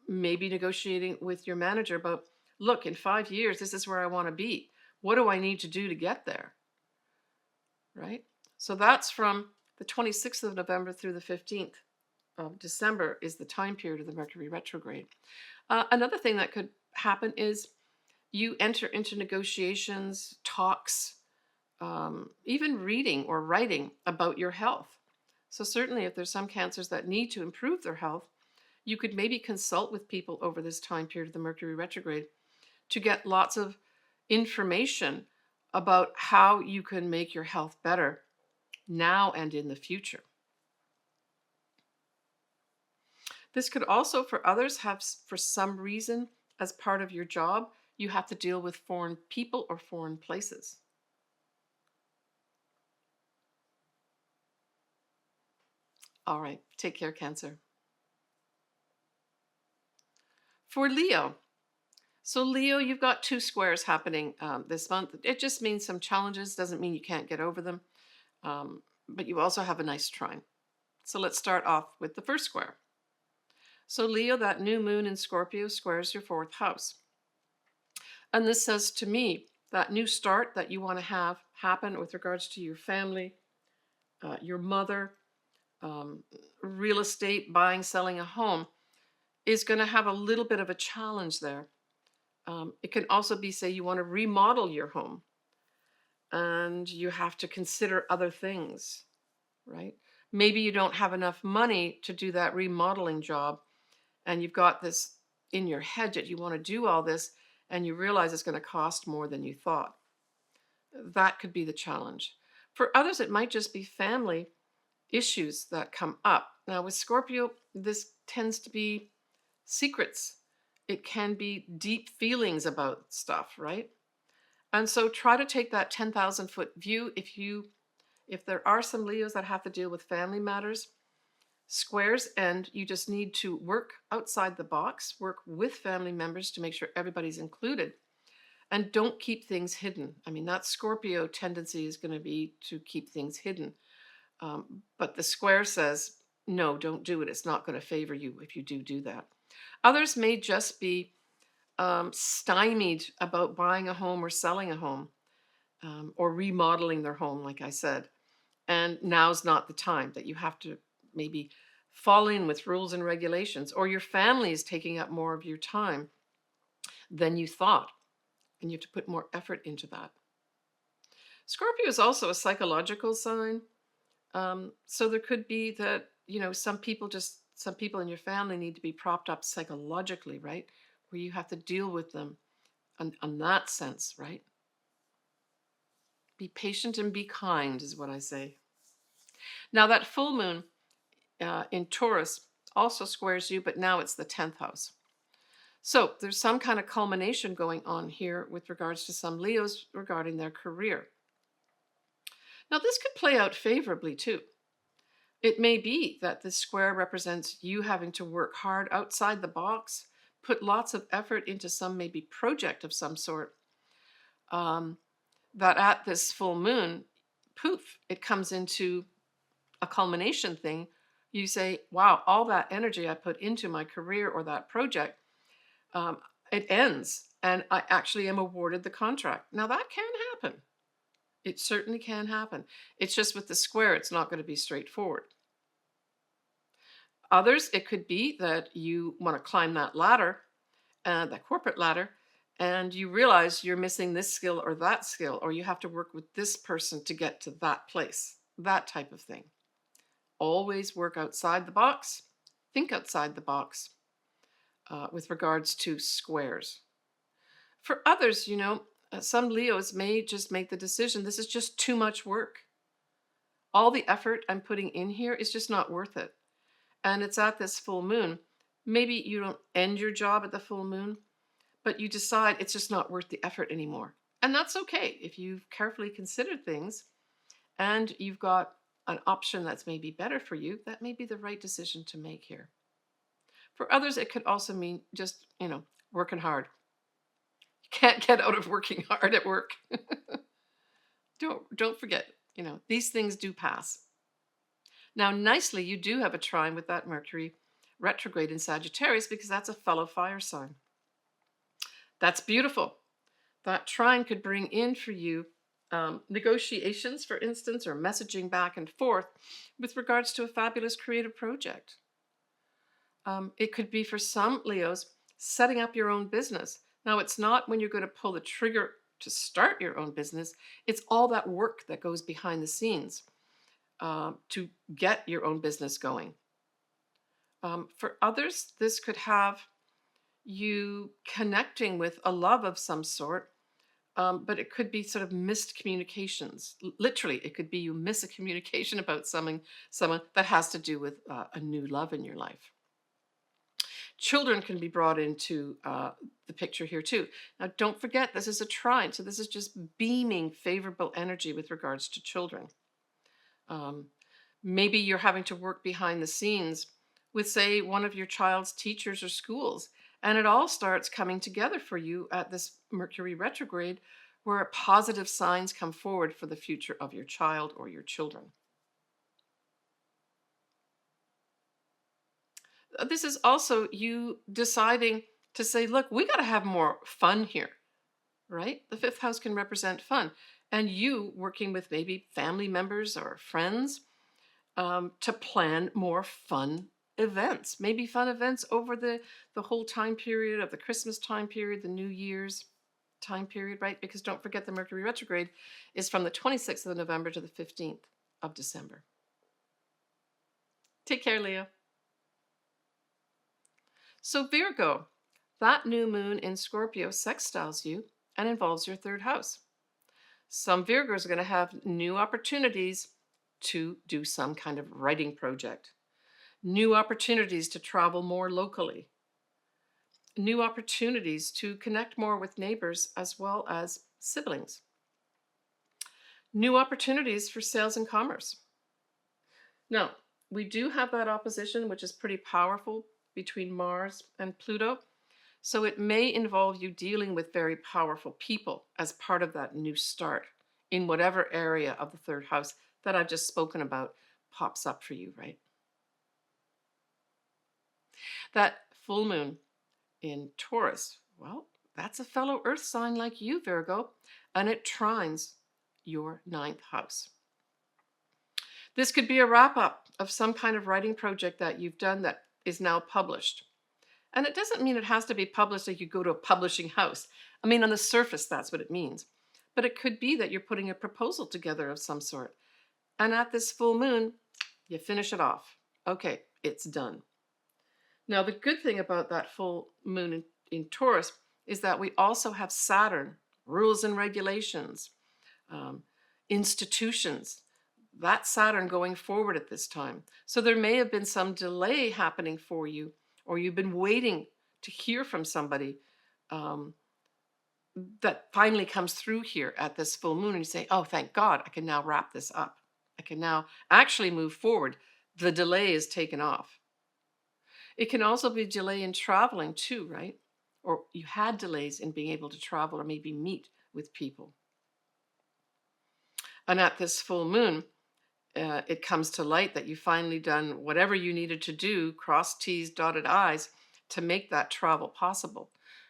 Maybe negotiating with your manager about, look, in 5 years, this is where I want to be. What do I need to do to get there? Right? So that's from the 26th of November through the 15th. of December is the time period of the Mercury retrograde. Another thing that could happen is you enter into negotiations, talks, even reading or writing about your health. So certainly if there's some cancers that need to improve their health, you could maybe consult with people over this time period of the Mercury retrograde to get lots of information about how you can make your health better now and in the future. This could also, for others, have for some reason, as part of your job, you have to deal with foreign people or foreign places. All right, take care, Cancer. For Leo, so Leo, you've got 2 squares happening this month. It just means some challenges, doesn't mean you can't get over them. But you also have a nice trine. So let's start off with the first square. So Leo, that new moon in Scorpio squares your 4th house. And this says to me that new start that you want to have happen with regards to your family, your mother, real estate, buying, selling a home, is going to have a little bit of a challenge there. It can also be, say, you want to remodel your home and you have to consider other things, right? Maybe you don't have enough money to do that remodeling job and you've got this in your head that you want to do all this and you realize it's going to cost more than you thought. That could be the challenge. For others, it might just be family issues that come up. Now, with Scorpio, this tends to be secrets. It can be deep feelings about stuff, right? And so try to take that 10,000-foot view. If there are some Leos that have to deal with family matters, squares, and you just need to work outside the box, work with family members to make sure everybody's included. And don't keep things hidden. I mean, that Scorpio tendency is going to be to keep things hidden. But the square says, no, don't do it. It's not going to favor you if you do that. Others may just be stymied about buying a home or selling a home or remodeling their home, like I said. And now's not the time that you have to maybe fall in with rules and regulations, or your family is taking up more of your time than you thought. And you have to put more effort into that. Scorpio is also a psychological sign. So there could be that, some people in your family need to be propped up psychologically, right? Where you have to deal with them on that sense, right? Be patient and be kind is what I say. Now that full moon in Taurus also squares you, but now it's the 10th house. So there's some kind of culmination going on here with regards to some Leos regarding their career. Now this could play out favorably too. It may be that this square represents you having to work hard outside the box, put lots of effort into some maybe project of some sort, that at this full moon, poof, it comes into a culmination thing. You say, wow, all that energy I put into my career or that project, it ends and I actually am awarded the contract. Now that can happen. It certainly can happen. It's just with the square, it's not going to be straightforward. Others, it could be that you want to climb that ladder, that corporate ladder, and you realize you're missing this skill or that skill, or you have to work with this person to get to that place, that type of thing. Always work outside the box, think outside the box with regards to squares. For others, some Leos may just make the decision, this is just too much work. All the effort I'm putting in here is just not worth it. And it's at this full moon. Maybe you don't end your job at the full moon, but you decide it's just not worth the effort anymore. And that's okay if you've carefully considered things and you've got an option that's maybe better for you. That may be the right decision to make here. For others, it could also mean just, working hard. You can't get out of working hard at work. Don't forget, these things do pass. Now, nicely, you do have a trine with that Mercury retrograde in Sagittarius because that's a fellow fire sign. That's beautiful. That trine could bring in for you negotiations, for instance, or messaging back and forth with regards to a fabulous creative project. It could be for some Leos setting up your own business. Now, it's not when you're going to pull the trigger to start your own business, it's all that work that goes behind the scenes to get your own business going. For others, this could have you connecting with a love of some sort, but it could be sort of missed communications. Literally, it could be you miss a communication about someone that has to do with a new love in your life. Children can be brought into the picture here too. Now, don't forget, this is a trine, so this is just beaming favorable energy with regards to children. Um, Maybe you're having to work behind the scenes with, say, one of your child's teachers or schools, and it all starts coming together for you at this Mercury retrograde, where positive signs come forward for the future of your child or your children. This is also you deciding to say, look, we got to have more fun here, right? The fifth house can represent fun. And you working with maybe family members or friends to plan more fun events, maybe fun events over the whole time period of the Christmas time period, the New Year's time period, right? Because don't forget the Mercury retrograde is from the 26th of November to the 15th of December. Take care, Leo. So Virgo, that new moon in Scorpio sextiles you and involves your third house. Some Virgos are going to have new opportunities to do some kind of writing project, new opportunities to travel more locally, new opportunities to connect more with neighbors as well as siblings, new opportunities for sales and commerce. Now, we do have that opposition, which is pretty powerful between Mars and Pluto. So it may involve you dealing with very powerful people as part of that new start in whatever area of the third house that I've just spoken about pops up for you, right? That full moon in Taurus, well, that's a fellow earth sign like you, Virgo, and it trines your ninth house. This could be a wrap up of some kind of writing project that you've done that is now published. And it doesn't mean it has to be published like you go to a publishing house. I mean, on the surface, that's what it means. But it could be that you're putting a proposal together of some sort. And at this full moon, you finish it off. Okay, it's done. Now, the good thing about that full moon in Taurus is that we also have Saturn, rules and regulations, institutions. That's Saturn going forward at this time. So there may have been some delay happening for you, or you've been waiting to hear from somebody that finally comes through here at this full moon, and you say, oh, thank God, I can now wrap this up. I can now actually move forward. The delay is taken off. It can also be delay in traveling too, right? Or you had delays in being able to travel or maybe meet with people. And at this full moon, it comes to light that you've finally done whatever you needed to do, cross T's, dotted I's, to make that travel possible.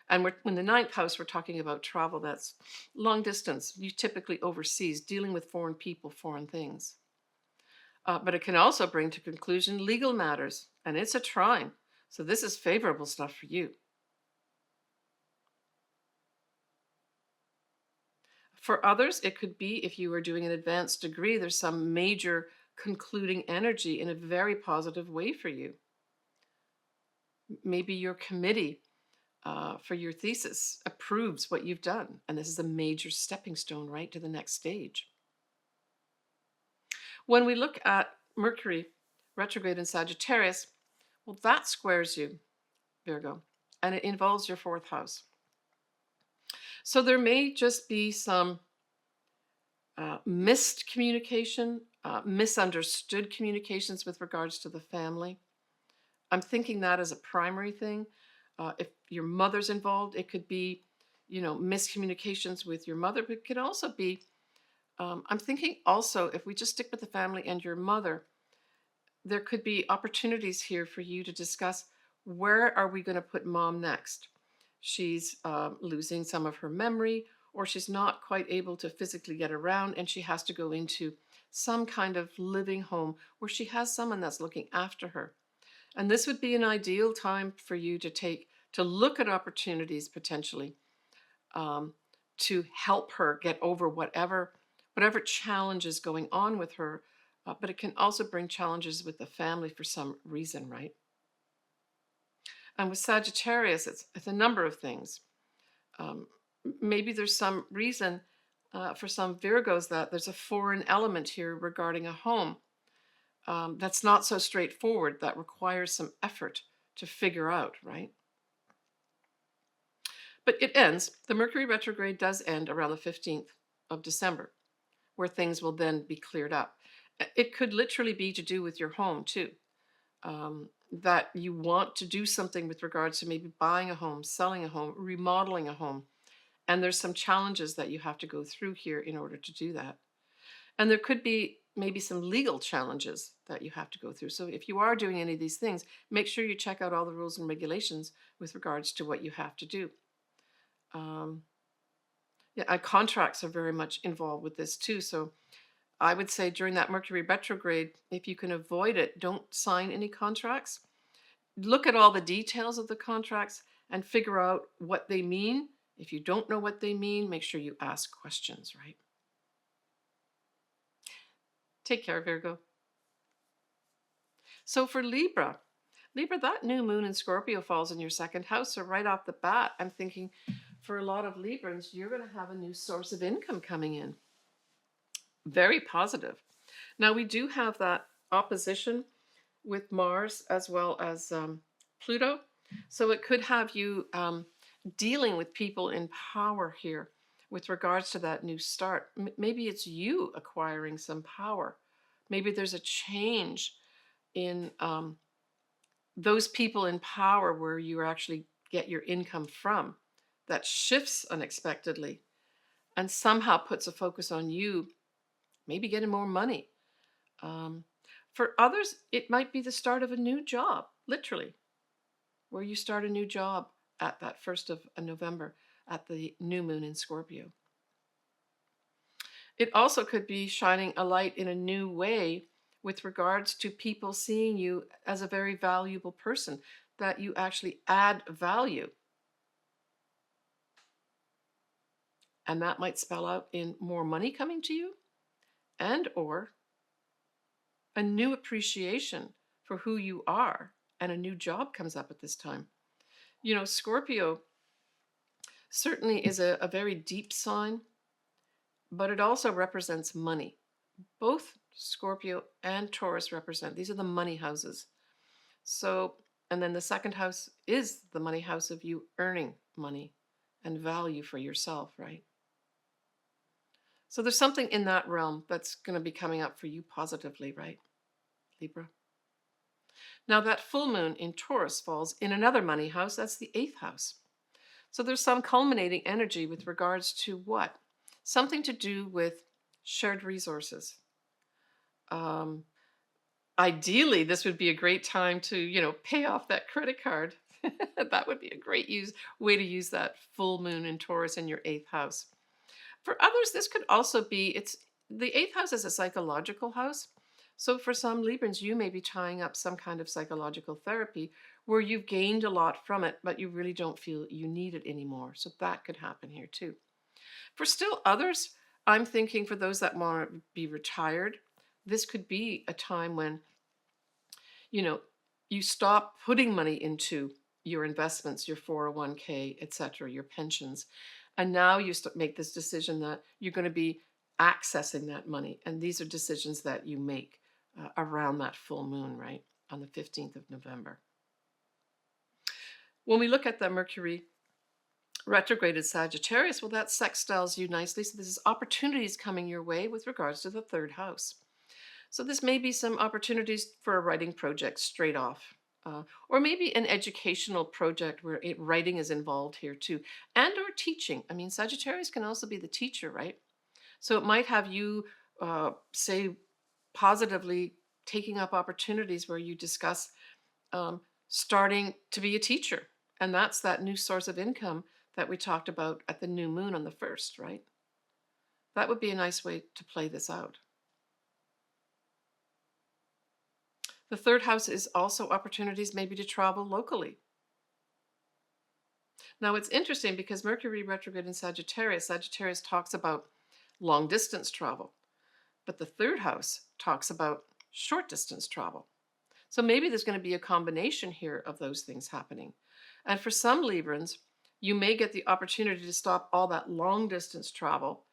And in the ninth house, we're talking about travel that's long distance, you typically overseas, dealing with foreign people, foreign things. But it can also bring to conclusion legal matters, and it's a trine. So this is favorable stuff for you. For others, it could be if you are doing an advanced degree, there's some major concluding energy in a very positive way for you. Maybe your committee for your thesis approves what you've done, and this is a major stepping stone right to the next stage. When we look at Mercury retrograde in Sagittarius, well, that squares you, Virgo, and it involves your fourth house. So there may just be some missed communication, misunderstood communications with regards to the family. I'm thinking that as a primary thing. If your mother's involved, it could be, miscommunications with your mother, but it could also be, I'm thinking also, if we just stick with the family and your mother, there could be opportunities here for you to discuss, where are we going to put mom next? She's losing some of her memory, or she's not quite able to physically get around, and she has to go into some kind of living home where she has someone that's looking after her. And this would be an ideal time for you to look at opportunities potentially, um, to help her get over whatever challenge is going on with her. But it can also bring challenges with the family for some reason, right? And with Sagittarius, it's a number of things. Um, Maybe there's some reason for some Virgos that there's a foreign element here regarding a home, that's not so straightforward, that requires some effort to figure out, right? But it ends. The Mercury retrograde does end around the 15th of December, where things will then be cleared up. It could literally be to do with your home too. That you want to do something with regards to maybe buying a home, selling a home, remodeling a home. And there's some challenges that you have to go through here in order to do that. And there could be maybe some legal challenges that you have to go through. So if you are doing any of these things, make sure you check out all the rules and regulations with regards to what you have to do. Um, yeah, contracts are very much involved with this too. So I would say during that Mercury retrograde, if you can avoid it, don't sign any contracts. Look at all the details of the contracts and figure out what they mean. If you don't know what they mean, make sure you ask questions, right? Take care, Virgo. So for Libra, that new moon in Scorpio falls in your second house. So right off the bat, I'm thinking for a lot of Librans, you're going to have a new source of income coming in. Very positive. Now, we do have that opposition with Mars as well as Pluto. So it could have you dealing with people in power here with regards to that new start. Maybe it's you acquiring some power. Maybe there's a change in those people in power where you actually get your income from that shifts unexpectedly and somehow puts a focus on you, maybe getting more money. Um, for others, it might be the start of a new job, literally, where you start a new job at that 1st of November at the new moon in Scorpio. It also could be shining a light in a new way with regards to people seeing you as a very valuable person, that you actually add value. And that might spell out in more money coming to you and or a new appreciation for who you are, and a new job comes up at this time. You know, Scorpio certainly is a very deep sign, but it also represents money. Both Scorpio and Taurus represent, these are the money houses. So, and then the second house is the money house of you earning money and value for yourself, right? So there's something in that realm that's going to be coming up for you positively, right, Libra? Now, that full moon in Taurus falls in another money house, that's the 8th house. So there's some culminating energy with regards to what? Something to do with shared resources. Um, Ideally, this would be a great time to, pay off that credit card. That would be a great way to use that full moon in Taurus in your 8th house. For others, this could also be, it's the 8th house is a psychological house. So for some Librans, you may be tying up some kind of psychological therapy where you've gained a lot from it, but you really don't feel you need it anymore. So that could happen here too. For still others, I'm thinking for those that want to be retired, this could be a time when, you know, you stop putting money into your investments, your 401k, etc., your pensions. And now you make this decision that you're going to be accessing that money. And these are decisions that you make around that full moon, right? On the 15th of November. When we look at the Mercury retrograded Sagittarius, well, that sextiles you nicely. So this is opportunities coming your way with regards to the 3rd house. So this may be some opportunities for a writing project straight off. Or maybe an educational project where writing is involved here too, and or teaching. I mean, Sagittarius can also be the teacher, right? So it might have you say positively taking up opportunities where you discuss starting to be a teacher. And that's that new source of income that we talked about at the new moon on the 1st, right? That would be a nice way to play this out. The third house is also opportunities maybe to travel locally. Now, it's interesting because Mercury retrograde in Sagittarius, Sagittarius talks about long distance travel, but the third house talks about short distance travel. So maybe there's going to be a combination here of those things happening. And for some Librans, you may get the opportunity to stop all that long distance travel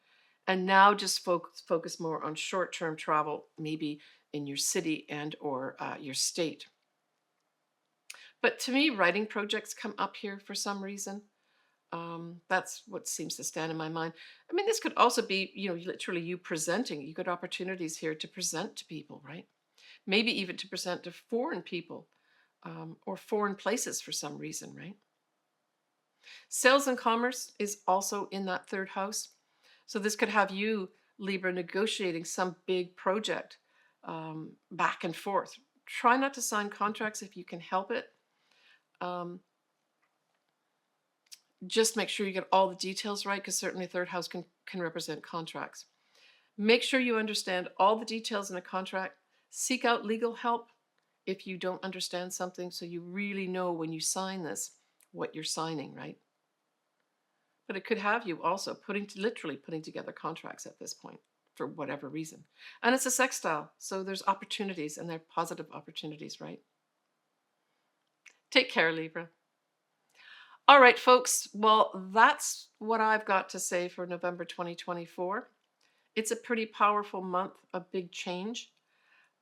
and now just focus more on short-term travel, maybe in your city and or your state. But to me, writing projects come up here for some reason. That's what seems to stand in my mind. I mean, this could also be, literally you presenting. You got opportunities here to present to people, right? Maybe even to present to foreign people or foreign places for some reason, right? Sales and commerce is also in that third house. So this could have you, Libra, negotiating some big project back and forth. Try not to sign contracts if you can help it. Just make sure you get all the details right, because certainly third house can represent contracts. Make sure you understand all the details in a contract. Seek out legal help if you don't understand something, so you really know when you sign this what you're signing, right? But it could have you also literally putting together contracts at this point for whatever reason. And it's a sextile, so there's opportunities, and they're positive opportunities, right? Take care, Libra. All right, folks. Well, that's what I've got to say for November 2024. It's a pretty powerful month, a big change.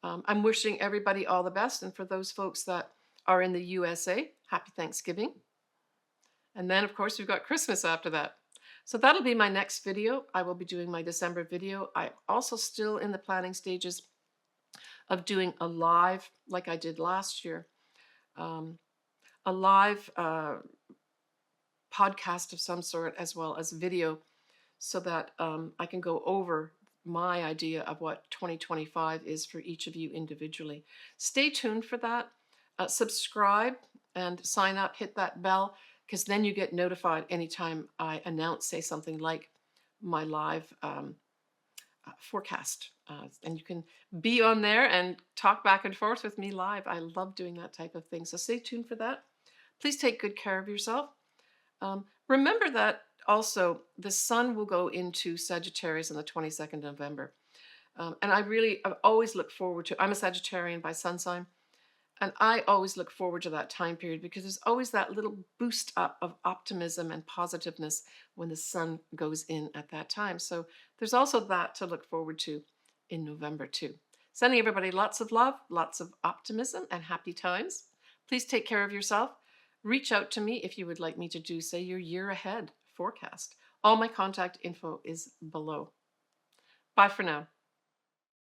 I'm wishing everybody all the best. And for those folks that are in the USA, happy Thanksgiving. And then, of course, we've got Christmas after that. So that'll be my next video. I will be doing my December video. I'm also still in the planning stages of doing a live, like I did last year, a live podcast of some sort, as well as video, so that I can go over my idea of what 2025 is for each of you individually. Stay tuned for that. Subscribe and sign up, hit that bell, because then you get notified anytime I announce, say, something like my live forecast. And you can be on there and talk back and forth with me live. I love doing that type of thing. So stay tuned for that. Please take good care of yourself. Remember that also the sun will go into Sagittarius on the 22nd of November. And I've always looked forward to, I'm a Sagittarian by sun sign, and I always look forward to that time period because there's always that little boost up of optimism and positiveness when the sun goes in at that time. So there's also that to look forward to in November too. Sending everybody lots of love, lots of optimism, and happy times. Please take care of yourself. Reach out to me if you would like me to do, say, your year ahead forecast. All my contact info is below. Bye for now.